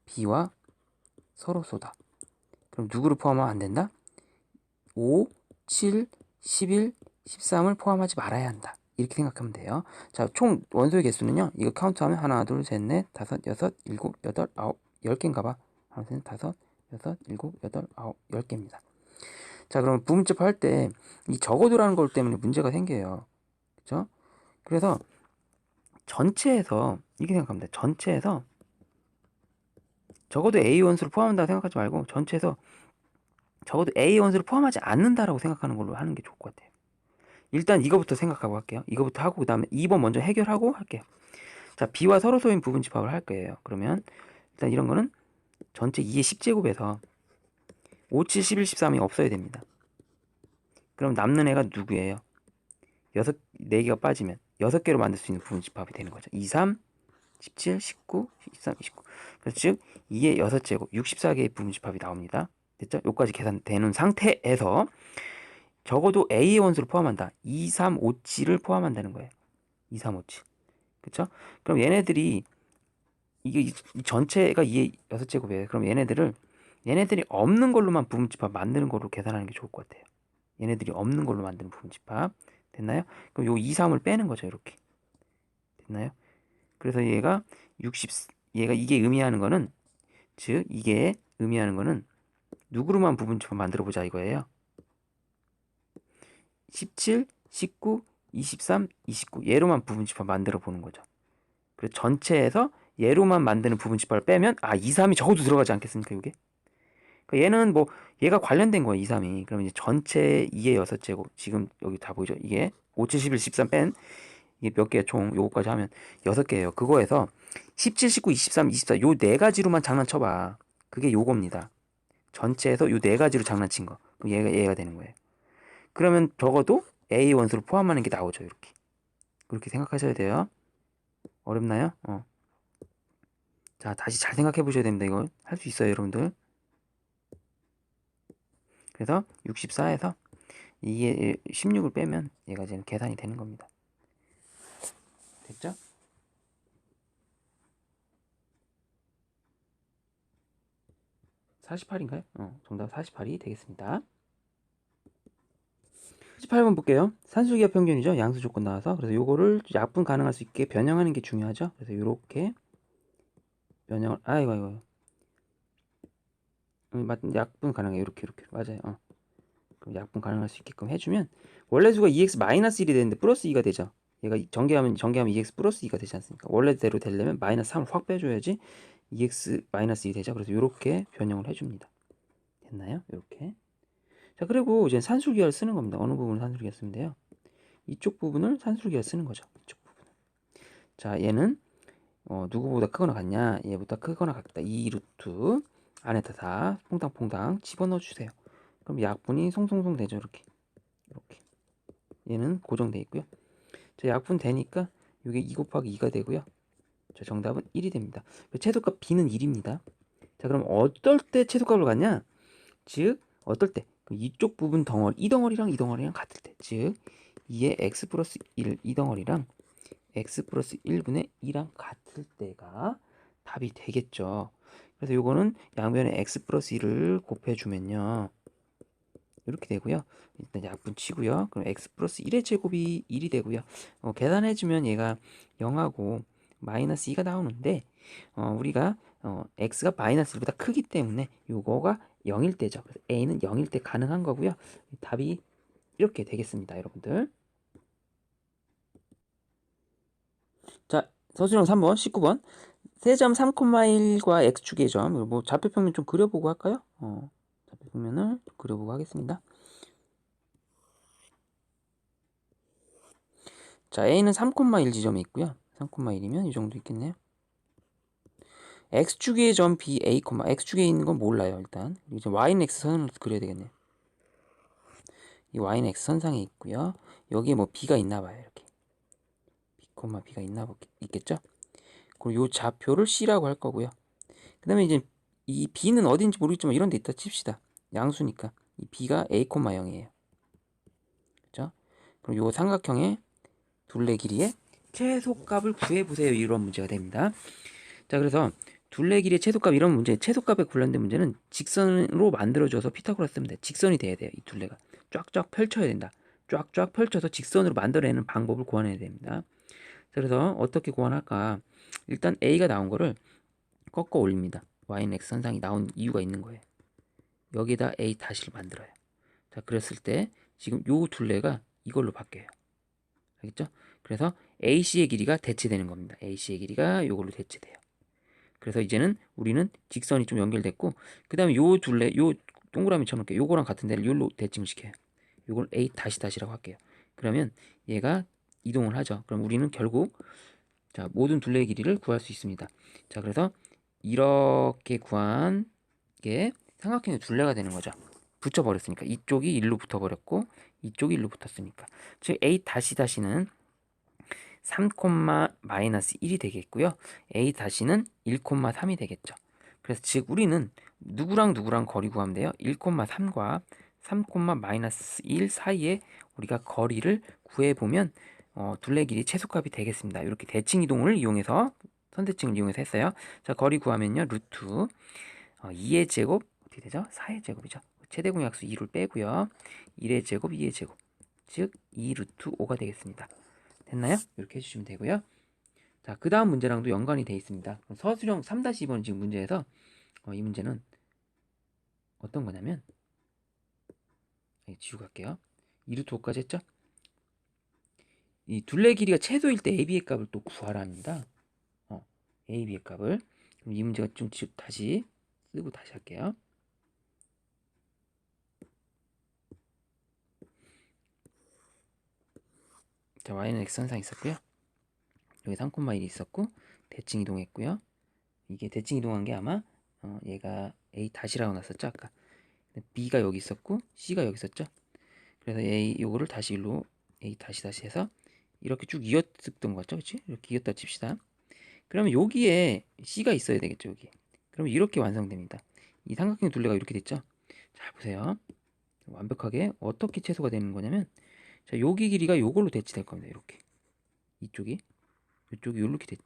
B와 서로소다. 그럼 누구를 포함하면 안 된다? 5, 7, 11, 13을 포함하지 말아야 한다. 이렇게 생각하면 돼요. 자, 총 원소의 개수는요. 이거 카운트하면 하나, 둘, 셋, 넷, 다섯, 여섯, 일곱, 여덟, 아홉, 10개인가 봐. 하나, 둘, 셋, 다섯, 여섯, 일곱, 여덟, 아홉, 10개입니다. 자, 그럼 부문집 할 때 이 적어도라는 걸 때문에 문제가 생겨요. 그렇죠? 그래서 전체에서 이렇게 생각하면 돼. 전체에서 적어도 A 원수를 포함한다고 생각하지 말고 전체에서 적어도 A 원수를 포함하지 않는다라고 생각하는 걸로 하는 게 좋을 것 같아요. 일단 이거부터 생각하고 할게요. 이거부터 하고 그 다음에 2번 먼저 해결하고 할게요. 자, B와 서로소인 부분 집합을 할 거예요. 그러면 일단 이런 거는 전체 2의 10제곱에서 5, 7, 11, 13이 없어야 됩니다. 그럼 남는 애가 누구예요? 4개가 빠지면 6개로 만들 수 있는 부분 집합이 되는 거죠. 2, 3, 17, 19, 23, 29. 그래서 즉 2의 6제곱 64개의 부분 집합이 나옵니다. 됐죠? 여기까지 계산되는 상태에서 적어도 A의 원수를 포함한다. 2, 3, 5, 7을 포함한다는 거예요. 2, 3, 5, 7. 그쵸? 그럼 얘네들이 이게 이 전체가 2의 6제곱이에요. 그럼 얘네들이 없는 걸로만 부분집합 만드는 걸로 계산하는 게 좋을 것 같아요. 얘네들이 없는 걸로 만드는 부분집합. 됐나요? 그럼 요 2, 3을 빼는 거죠. 이렇게. 됐나요? 그래서 얘가 이게 의미하는 거는 즉 이게 의미하는 거는 누구로만 부분집합 만들어 보자 이거예요. 17, 19, 23, 29 얘로만 부분집합 만들어 보는 거죠. 그래서 전체에서 얘로만 만드는 부분집합을 빼면 2, 3이 적어도 들어가지 않겠습니까 이게? 그러니까 얘는 뭐 얘가 관련된 거예요 2, 3이. 그럼 이제 전체 2의 6제곱 지금 여기 다 보이죠? 이게 5, 7, 11, 13 뺀 이게 몇 개 총 요거까지 하면 6개예요. 그거에서 17, 19, 23, 24 요 네 가지로만 장난쳐봐. 그게 요겁니다. 전체에서 요 네 가지로 장난친 거. 그럼 얘가 되는 거예요. 그러면 적어도 A 원소를 포함하는 게 나오죠. 이렇게. 그렇게 생각하셔야 돼요. 어렵나요? 자, 다시 잘 생각해 보셔야 됩니다. 이거 할 수 있어요, 여러분들. 그래서 64에서 이게 16을 빼면 얘가 지금 계산이 되는 겁니다. 됐죠? 48인가요? 정답 48이 되겠습니다. 18번 볼게요. 산수기하 평균이죠. 양수 조건 나와서. 그래서 요거를 약분 가능할 수 있게 변형하는 게 중요하죠. 그래서 요렇게 변형을 이거 약분 가능해. 이렇게 맞아요. 그럼 약분 가능할 수 있게끔 해주면 원래 수가 2x-1이 되는데 플러스 2가 되죠. 얘가 전개하면 2x 플러스 2가 되지 않습니까? 원래대로 되려면 마이너스 3을 확 빼줘야지 2x 마이너스 2 되죠. 그래서 이렇게 변형을 해줍니다. 됐나요? 이렇게. 자, 그리고 이제 산술기하를 쓰는 겁니다. 어느 부분을 산술기하 쓰면 돼요? 이쪽 부분을 산술기하 쓰는 거죠. 이쪽 부분. 자, 얘는 누구보다 크거나 같냐? 얘보다 크거나 같다. 2 루트 안에다 다 퐁당퐁당 집어넣어 주세요. 그럼 약분이 송송송 되죠. 이렇게. 얘는 고정돼 있고요. 자, 약분 되니까 이게 2 곱하기 2가 되고요. 자, 정답은 1이 됩니다. 최소값 b는 1입니다. 자, 그럼 어떨 때 최소값을 갖냐? 즉, 어떨 때 이쪽 부분 덩어리, 이 덩어리랑 같을 때, 즉 2의 x 플러스 1, 이 덩어리랑 x 플러스 1분의 2랑 같을 때가 답이 되겠죠. 그래서 요거는 양변에 x 플러스 1을 곱해주면요. 이렇게 되고요. 일단 약분 치고요. 그럼 x 플러스 1의 제곱이 1이 되고요. 계산해주면 얘가 0하고 마이너스 2가 나오는데 우리가 x가 마이너스 1보다 크기 때문에 요거가 0일 때죠. 그래서 a는 0일 때 가능한 거고요. 답이 이렇게 되겠습니다, 여러분들. 자, 서술형 3번, 19번. 세점 3,1과 x축의 점, 뭐 좌표평면 좀 그려보고 할까요? 좌표평면을 그려보고 하겠습니다. 자, a는 3,1 지점에 있고요. 3,1이면 이 정도 있겠네요. x축의 점 b, a, x축에 있는 건 몰라요, 일단. 이제 y는 x선을 그려야 되겠네요. 이 y는 x선상에 있고요. 여기에 뭐 b가 있나 봐요, 이렇게. b, b가 있겠죠? 그리고 요 좌표를 c라고 할 거고요. 그 다음에 이제 이 b는 어딘지 모르겠지만 이런 데 있다 칩시다. 양수니까. 이 b가 a, 0이에요. 그죠? 그럼 요 삼각형의 둘레 길이의 최소값을 구해보세요. 이런 문제가 됩니다. 자, 그래서 둘레 길이의 최소값, 이런 문제, 최소값에 관련된 문제는 직선으로 만들어줘서 피타고라스 쓰면 돼. 직선이 돼야 돼요. 이 둘레가 쫙쫙 펼쳐야 된다. 쫙쫙 펼쳐서 직선으로 만들어내는 방법을 구해내야 됩니다. 자, 그래서 어떻게 구현할까? 일단 a가 나온 거를 꺾어 올립니다. y는 x선상이 나온 이유가 있는 거예요. 여기에다 a 다시를 만들어요. 자, 그랬을 때 지금 요 둘레가 이걸로 바뀌어요. 알겠죠? 그래서 AC의 길이가 대체되는 겁니다. AC의 길이가 요걸로 대체돼요. 그래서 이제는 우리는 직선이 좀 연결됐고, 그 다음에 요 둘레, 요 동그라미 쳐놓을게요. 요거랑 같은 데를 요로 대칭을 시켜요. 요걸 A 다시라고 할게요. 그러면 얘가 이동을 하죠. 그럼 우리는 결국 자, 모든 둘레의 길이를 구할 수 있습니다. 자, 그래서 이렇게 구한 게 삼각형의 둘레가 되는 거죠. 붙여버렸으니까 이쪽이 1로 붙어버렸고 이쪽이 1로 붙었으니까 즉 A 다시는 3, 마이너스 1이 되겠고요. A 다시는 1,3이 되겠죠. 그래서 즉 우리는 누구랑 거리 구하면 돼요. 1,3과 3, 마이너스 1 사이에 우리가 거리를 구해보면 둘레 길이 최소값이 되겠습니다. 이렇게 대칭 이동을 이용해서 선대칭을 이용해서 했어요. 자, 거리 구하면요. 루트 2의 제곱 어떻게 되죠? 4의 제곱이죠. 최대공약수 2를 빼고요. 1의 제곱, 2의 제곱 즉 2 루트 5가 되겠습니다. 됐나요? 이렇게 해주시면 되고요. 자, 그 다음 문제랑도 연관이 되어 있습니다. 서술형 3-2번 지금 문제에서 이 문제는 어떤 거냐면 지우고 갈게요. 2루트 5까지 했죠? 이 둘레 길이가 최소일 때 AB의 값을 또 구하라 합니다. AB의 값을. 그럼 이 문제가 좀 다시 쓰고 다시 할게요. 자, y는 x선상 있었고요. 여기 3,1이 있었고 대칭 이동했고요. 이게 대칭 이동한 게 아마 얘가 a 다시라고 났었죠 아까. b가 여기 있었고 c가 여기 있었죠. 그래서 a 요거를 다시 일로 a 다시 해서 이렇게 쭉 이었던 것 같죠, 그렇지? 이렇게 이었다 칩시다. 그러면 여기에 c가 있어야 되겠죠, 여기. 그러면 이렇게 완성됩니다. 이 삼각형 둘레가 이렇게 됐죠. 잘 보세요. 완벽하게 어떻게 최소가 되는 거냐면, 자, 여기 길이가 요걸로 대치될 겁니다. 이렇게 이쪽이 요렇게 대치.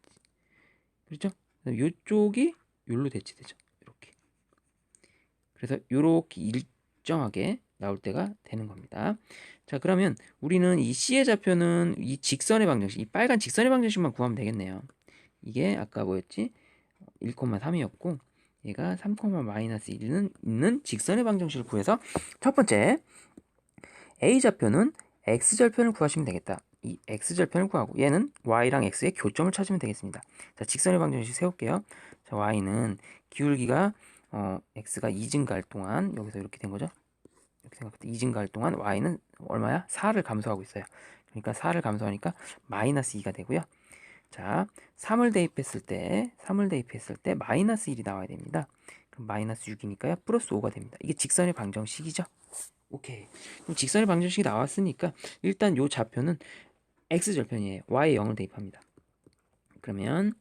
그렇죠? 요쪽이 요로 대치되죠. 이렇게. 그래서 요렇게 일정하게 나올 때가 되는 겁니다. 자, 그러면 우리는 이 C의 좌표는 이 직선의 방정식, 이 빨간 직선의 방정식만 구하면 되겠네요. 이게 아까 뭐였지? 1,3이었고 얘가 3, 마이너스 1은 있는 직선의 방정식을 구해서 첫 번째 A 좌표는 X 절편을 구하시면 되겠다. 이 x절편을 구하고 얘는 y랑 x의 교점을 찾으면 되겠습니다. 자, 직선의 방정식 세울게요. 자, y는 기울기가 x가 2증가할 동안 여기서 이렇게 된 거죠. 이렇게 생각할 때 2증가할 동안 y는 얼마야? 4를 감소하고 있어요. 그러니까 4를 감소하니까 마이너스 2가 되고요. 자, 3을 대입했을 때 마이너스 1이 나와야 됩니다. 그럼 마이너스 6이니까요. 플러스 5가 됩니다. 이게 직선의 방정식이죠. 오케이. 그럼 직선의 방정식이 나왔으니까 일단 요 좌표는 x절편이에요. y에 0을 대입합니다. 그러면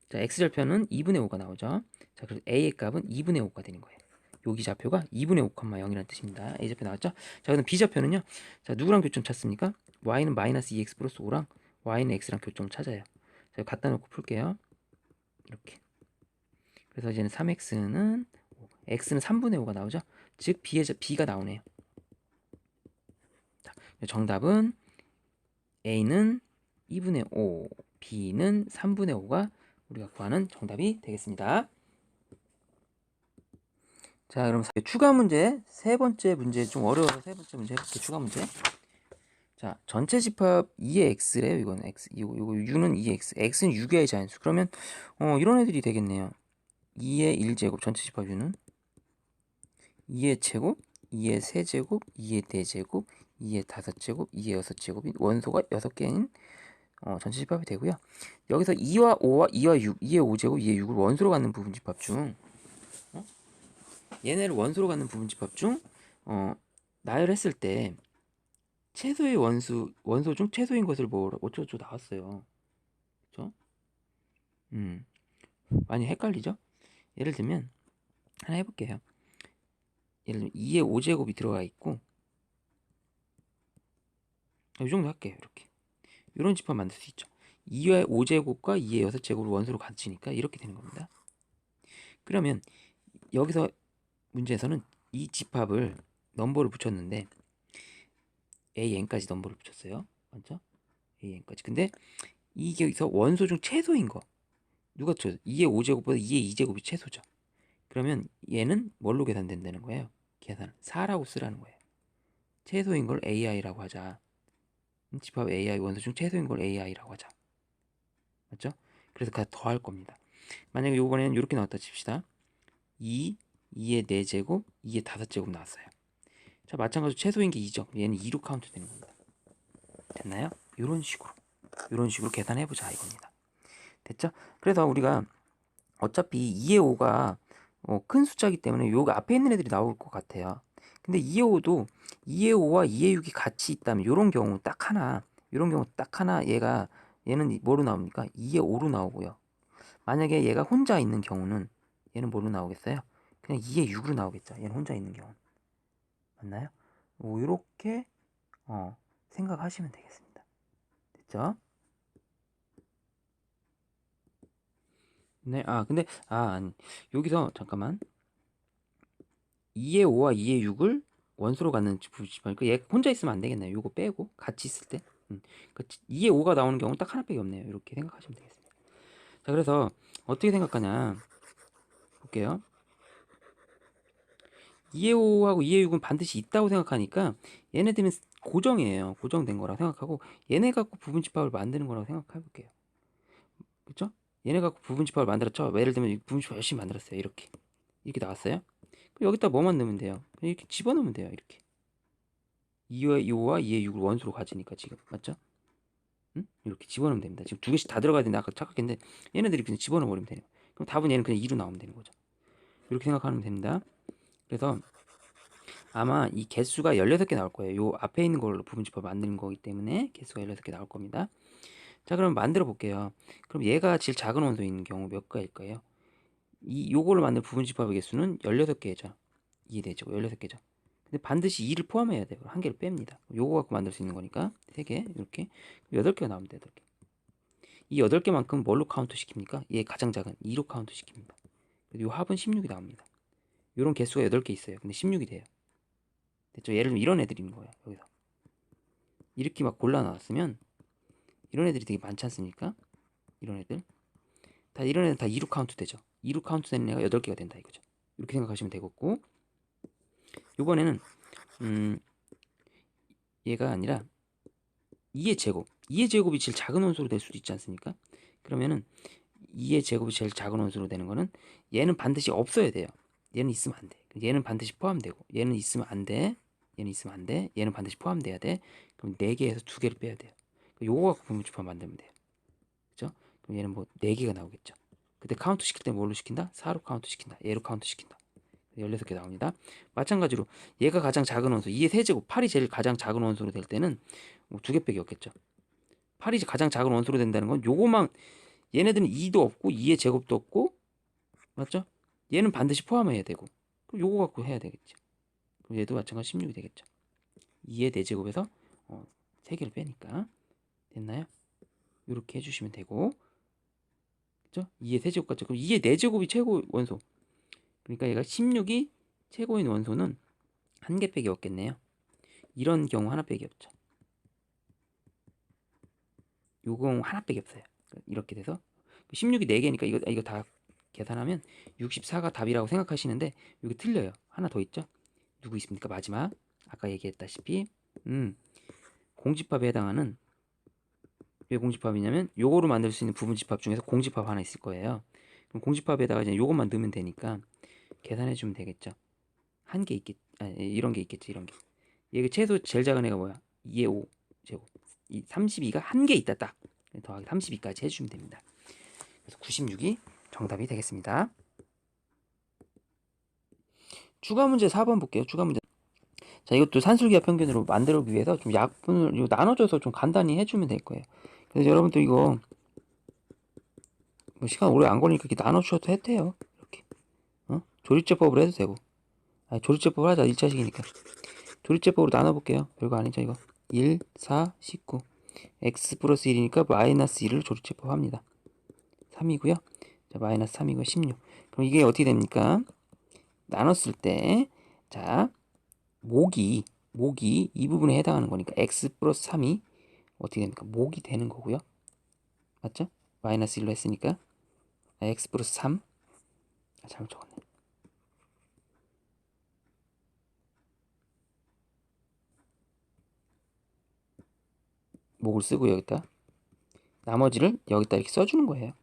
자, x절편은 2분의 5가 나오죠. 자, 그래서 a의 값은 2분의 5가 되는 거예요. 여기 좌표가 2분의 5, 0이라는 뜻입니다. a좌표 나왔죠? 자, 그럼 b좌표는요. 자, 누구랑 교점 찾습니까? y는 마이너스 2x 플러스 5랑 y는 x랑 교점을 찾아요. 자, 갖다 놓고 풀게요. 이렇게. 그래서 이제는 3x는 x는 3분의 5가 나오죠? 즉 b가 나오네요. 자, 정답은 a는 2분의 5, b는 3분의 5가 우리가 구하는 정답이 되겠습니다. 자, 그럼 추가 문제, 세 번째 문제, 좀 어려워서 세 번째 문제 해볼게요. 추가 문제. 자, 전체 집합 2의 x래요. 이건 x, 이거 u는 2x, x는 6의 자연수. 그러면 이런 애들이 되겠네요. 2의 1제곱, 전체 집합 u는 2의 제곱, 2의 세제곱, 2의 대제곱, 2의 5제곱, 2의 6제곱이 원소가 6개인 전체 집합이 되고요. 여기서 2와 5와 2와 6, 2의 5제곱, 2의 6을 원소로 갖는 부분 집합 중 얘네를 원소로 갖는 부분 집합 중 나열했을 때 최소의 원소 중 최소인 것을 뭐 어쩌고 나왔어요. 그렇죠? 많이 헷갈리죠? 예를 들면 하나 해볼게요. 예를 들면 2의 5제곱이 들어가 있고 이 정도 할게요. 이렇게 이런 집합 만들 수 있죠. 2의 5제곱과 2의 6제곱을 원소로 가지니까 이렇게 되는 겁니다. 그러면 여기서 문제에서는 이 집합을 넘버를 붙였는데 AN까지 넘버를 붙였어요. 맞죠? AN까지. 근데 이게 여기서 원소 중 최소인 거 누가 쳐요? 2의 5제곱보다 2의 2제곱이 최소죠. 그러면 얘는 뭘로 계산된다는 거예요? 계산 4라고 쓰라는 거예요. 최소인 걸 AI라고 하자. 집합 AI 원소 중 최소인 걸 AI라고 하자. 맞죠? 그래서 더할 겁니다. 만약에 요번에는 이렇게 나왔다 칩시다. 2의 4제곱, 2의 5제곱 나왔어요. 자, 마찬가지로 최소인 게 2죠. 얘는 2로 카운트 되는 겁니다. 됐나요? 이런 식으로 계산해보자 이겁니다. 됐죠? 그래서 우리가 어차피 2의 5가 큰 숫자이기 때문에 요 앞에 있는 애들이 나올 것 같아요. 근데 2의 5도 2의 5와 2의 6이 같이 있다면 요런 경우 딱 하나 얘는 뭐로 나옵니까? 2의 5로 나오고요. 만약에 얘가 혼자 있는 경우는 얘는 뭐로 나오겠어요? 그냥 2의 6으로 나오겠죠. 얘는 혼자 있는 경우는. 맞나요? 이렇게 생각하시면 되겠습니다. 됐죠? 네, 근데 아니. 여기서 잠깐만 2의 5와 2의 6을 원소로 갖는 집합이니까 얘 혼자 있으면 안 되겠네요. 요거 빼고 같이 있을 때 2의 5가 나오는 경우는 딱 하나밖에 없네요. 이렇게 생각하시면 되겠습니다. 자, 그래서 어떻게 생각하냐 볼게요. 2의 5하고 2의 6은 반드시 있다고 생각하니까 얘네들은 고정이에요. 고정된 거라고 생각하고 얘네 갖고 부분 집합을 만드는 거라고 생각해 볼게요. 그렇죠? 얘네 갖고 부분 집합을 만들었죠. 예를 들면 부분 집합 열심히 만들었어요. 이렇게 나왔어요. 그럼 여기다 뭐만 넣으면 돼요? 그냥 이렇게 집어넣으면 돼요. 이렇게 2의 5와 2의 6을 원소로 가지니까 지금 맞죠? 응? 이렇게 집어넣으면 됩니다. 지금 두 개씩 다 들어가야 되는데 아까 착각했는데 얘네들이 그냥 집어넣어 버리면 돼요. 그럼 답은 얘는 그냥 2로 나오면 되는 거죠. 이렇게 생각하면 됩니다. 그래서 아마 이 개수가 16개 나올 거예요. 요 앞에 있는 걸로 부분집합 만드는 거기 때문에 개수가 16개 나올 겁니다. 자, 그럼 만들어 볼게요. 그럼 얘가 제일 작은 원소인 경우 몇 개일 거예요? 요거를 만든 부분집합의 개수는 16개죠. 이해되죠? 16개죠. 근데 반드시 2를 포함해야 돼요. 한 개를 뺍니다. 요거 갖고 만들 수 있는 거니까 3개 이렇게 8개가 나옵니다. 8개. 이 8개만큼 뭘로 카운트 시킵니까? 얘 가장 작은 2로 카운트 시킵니다. 요 합은 16이 나옵니다. 요런 개수가 8개 있어요. 근데 16이 돼요. 됐죠? 예를 들면 이런 애들인 거예요. 여기서 이렇게 막 골라 나왔으면 이런 애들이 되게 많지 않습니까? 이런 애들 이런 애들 다 2로 카운트 되죠. 2로 카운트 되는 애가 8개가 된다 이거죠. 이렇게 생각하시면 되겠고 요번에는 얘가 아니라 2의 제곱. 2의 제곱이 제일 작은 원소로 될 수도 있지 않습니까? 그러면은 2의 제곱이 제일 작은 원소로 되는 거는 얘는 반드시 없어야 돼요. 얘는 있으면 안 돼. 얘는 반드시 포함되고 얘는 있으면 안 돼. 얘는 있으면 안 돼. 얘는 반드시 포함돼야 돼. 그럼 4개에서 2개를 빼야 돼요. 요거 갖고 분모집합 만들면 돼요. 그죠? 그럼 얘는 뭐 4개가 나오겠죠. 그때 카운트 시킬 때 뭘로 시킨다? 4로 카운트 시킨다. 얘로 카운트 시킨다. 16개 나옵니다. 마찬가지로 얘가 가장 작은 원소 2의 세제곱 8이 제일 가장 작은 원소로 될 때는 뭐 2개밖에 없겠죠. 8이 가장 작은 원소로 된다는 건 요거만 얘네들은 2도 없고 2의 제곱도 없고 맞죠? 얘는 반드시 포함해야 되고 그럼 요거 갖고 해야 되겠죠. 그럼 얘도 마찬가지 16이 되겠죠. 2의 4제곱에서 3개를 빼니까 됐나요? 이렇게 해주시면 되고 그죠? 2의 세제곱 같죠? 그럼 2의 4제곱이 최고 원소 그러니까 얘가 16이 최고인 원소는 한 개 빼기 없겠네요. 이런 경우 하나 빼기 없죠. 요 경우 하나 빼기 없어요. 이렇게 돼서 16이 4개니까 이거 다 계산하면 64가 답이라고 생각하시는데 여기 틀려요. 하나 더 있죠? 누구 있습니까? 마지막 아까 얘기했다시피 공집합에 해당하는 왜 공집합이냐면 요거로 만들 수 있는 부분집합 중에서 공집합 하나 있을 거예요. 그럼 공집합에다가 이제 요것만 넣으면 되니까 계산해 주면 되겠죠. 한 개 있겠 아니 이런 게 있겠지. 이런 게 얘가 최소 제일 작은 애가 뭐야? 2의 5 제곱 이 32가 한 개 있다 딱 더하기 32까지 해주시면 됩니다. 그래서 96이 정답이 되겠습니다. 추가 문제 4번 볼게요. 추가 문제. 자, 이것도 산술기하 평균으로 만들기 위해서 좀 약분을 나눠줘서 좀 간단히 해주면 될 거예요. 그래서 여러분도 이거 뭐 시간 오래 안 걸리니까 이렇게 나눠주셔도 해도 이렇게 조립제법으로 해도 되고 조립제법을 하자. 1차식이니까 조립제법으로 나눠볼게요. 별거 아니죠 이거. 1, 4, 19 x 플러스 1이니까 마이너스 1을 조립제법 합니다. 3이고요. 자, 마이너스 3이고 16. 그럼 이게 어떻게 됩니까? 나눴을 때, 자, 목이 이 부분에 해당하는 거니까 x 플러스 3이 어떻게 됩니까? 목이 되는 거고요. 맞죠? 마이너스 1로 했으니까 x 플러스 3 잘못 적었네. 목을 쓰고 여기다 나머지를 여기다 이렇게 써주는 거예요.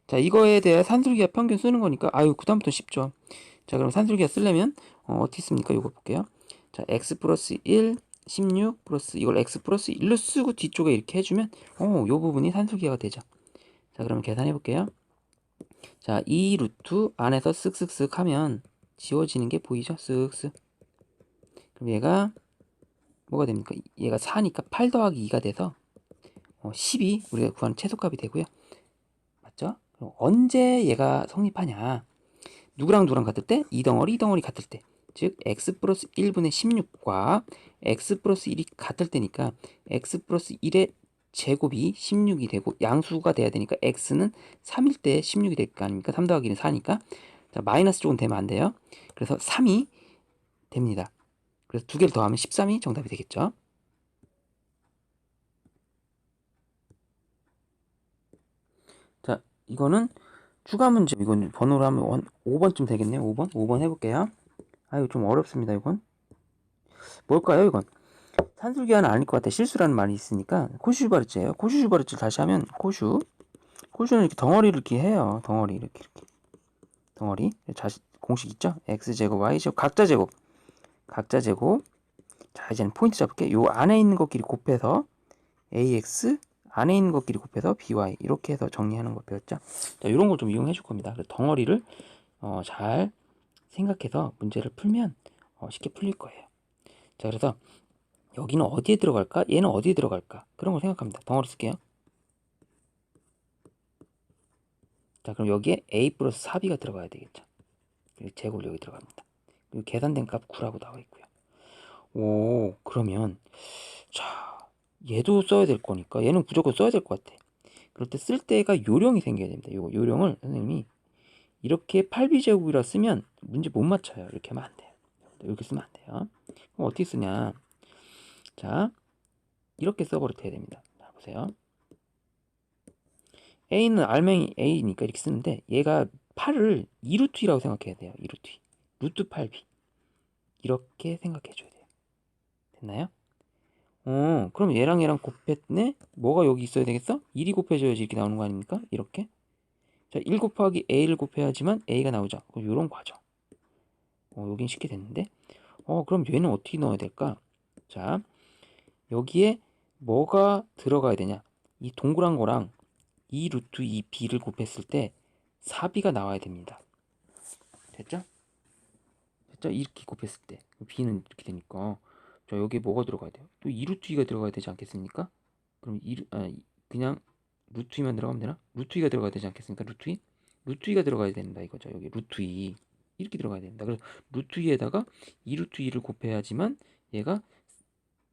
자, 이거에 대해 산술기하 평균 쓰는 거니까 그다음부터 쉽죠. 자, 그럼 산술기하 쓰려면 어떻게 씁니까? 이거 볼게요. 자, x 플러스 1 16 플러스 이걸 x 플러스 1로 쓰고 뒤쪽에 이렇게 해주면 요 부분이 산술기하가 되죠. 자, 그러면 계산해 볼게요. 자, 2 루트 안에서 쓱쓱쓱 하면 지워지는 게 보이죠? 쓱쓱. 그럼 얘가 뭐가 됩니까? 얘가 4니까 8 더하기 2가 돼서 10이 우리가 구하는 최소값이 되고요. 맞죠? 그럼 언제 얘가 성립하냐? 누구랑 누구랑 같을 때? 이 덩어리 같을 때. 즉 x 플러스 1분의 16과 x 플러스 1이 같을 때니까 x 플러스 1의 제곱이 16이 되고 양수가 돼야 되니까 x는 3일 때 16이 될 거 아닙니까? 3 더하기 1은 4니까 자, 마이너스 쪽은 되면 안 돼요. 그래서 3이 됩니다. 그래서 두 개를 더하면 13이 정답이 되겠죠. 자, 이거는 추가 문제. 이건 번호로 하면 5번쯤 되겠네요. 5번 해볼게요. 좀 어렵습니다. 이건 뭘까요? 이건 산술기하는 아닐 것 같아. 실수라는 말이 있으니까 코슈슈바르츠예요. 코슈슈바르츠 다시 하면 코슈는 이렇게 덩어리를 이렇게 해요. 덩어리 이렇게 덩어리 공식 있죠? x제곱 y제곱 각자 제곱. 자, 이제는 포인트 잡을게. 요 안에 있는 것끼리 곱해서 ax 안에 있는 것끼리 곱해서 by 이렇게 해서 정리하는 거 배웠죠? 자, 이런 걸 좀 이용해 줄 겁니다. 그래서 덩어리를 잘 생각해서 문제를 풀면 쉽게 풀릴 거예요. 자, 그래서 여기는 어디에 들어갈까? 얘는 어디에 들어갈까? 그런 걸 생각합니다. 덩어리 쓸게요. 자, 그럼 여기에 a 플러스 4b가 들어가야 되겠죠. 그리고 제곱 여기 들어갑니다. 그리고 계산된 값 9라고 나와 있고요. 그러면 자, 얘도 써야 될 거니까 얘는 무조건 써야 될 것 같아. 그럴 때 쓸 때가 요령이 생겨야 됩니다. 요거 요령을 선생님이 이렇게 8b제곱이라 쓰면 문제 못 맞춰요. 이렇게 하면 안 돼요. 이렇게 쓰면 안 돼요. 그럼 어떻게 쓰냐? 자, 이렇게 써버려도 됩니다. 자, 보세요. a는 알맹이 a니까 이렇게 쓰는데 얘가 8을 2루트 2라고 생각해야 돼요. 2루트 2. 루트 8b 이렇게 생각해 줘야 돼요. 됐나요? 그럼 얘랑 얘랑 곱했네? 뭐가 여기 있어야 되겠어? 1이 곱해져야지 이렇게 나오는 거 아닙니까? 이렇게. 자, 1 곱하기 a를 곱해야지만 a가 나오죠. 요런 과정. 여긴 쉽게 됐는데. 그럼 얘는 어떻게 넣어야 될까? 자, 여기에 뭐가 들어가야 되냐? 이 동그란 거랑 이 루트 2b를 곱했을 때 4b가 나와야 됩니다. 됐죠? 됐죠? 이렇게 곱했을 때 b는 이렇게 되니까 자, 여기에 뭐가 들어가야 돼요? 또 2루트 2가 들어가야 되지 않겠습니까? 그럼 그냥 루트 2만 들어가면 되나? 루트 2가 들어가야 되지 않겠습니까? 루트 2? 루트 2가 들어가야 된다 이거죠. 여기 루트 2 이렇게 들어가야 된다. 그래서 루트 2에다가 2루트 2를 곱해야지만 얘가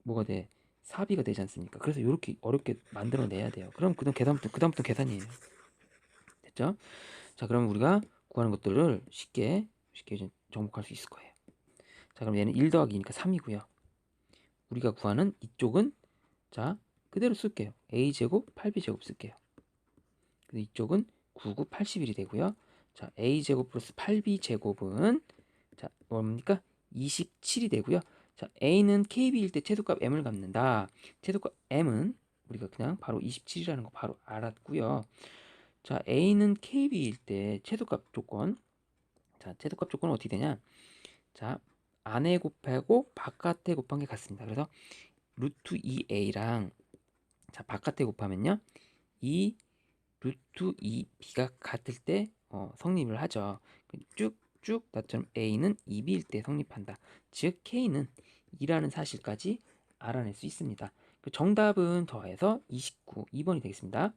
뭐가 돼? 4b가 되지 않습니까? 그래서 이렇게 어렵게 만들어내야 돼요. 그럼 그다음부터 계산이에요. 됐죠? 자, 그럼 우리가 구하는 것들을 쉽게 좀 정복할 수 있을 거예요. 자, 그럼 얘는 1 더하기 2니까 3이고요. 우리가 구하는 이쪽은 자, 그대로 쓸게요. a제곱 8b제곱 쓸게요. 근데 이쪽은 9, 9, 81이 되고요. 자, a제곱 플러스 8b제곱은 자, 뭡니까? 27이 되고요. 자, a는 kb일 때 최소값 m을 갚는다. 최소값 m은 우리가 그냥 바로 27이라는 거 바로 알았고요. 자, a는 kb일 때 최소값 조건. 자, 최소값 조건은 어떻게 되냐? 자, 안에 곱하고 바깥에 곱한 게 같습니다. 그래서 루트 2a랑 자, 바깥에 곱하면요. 이 루트 2b가 같을 때 성립을 하죠. 쭉쭉 나처럼 a는 2b일 때 성립한다. 즉 k는 2라는 사실까지 알아낼 수 있습니다. 그 정답은 더해서 29, 2번이 되겠습니다.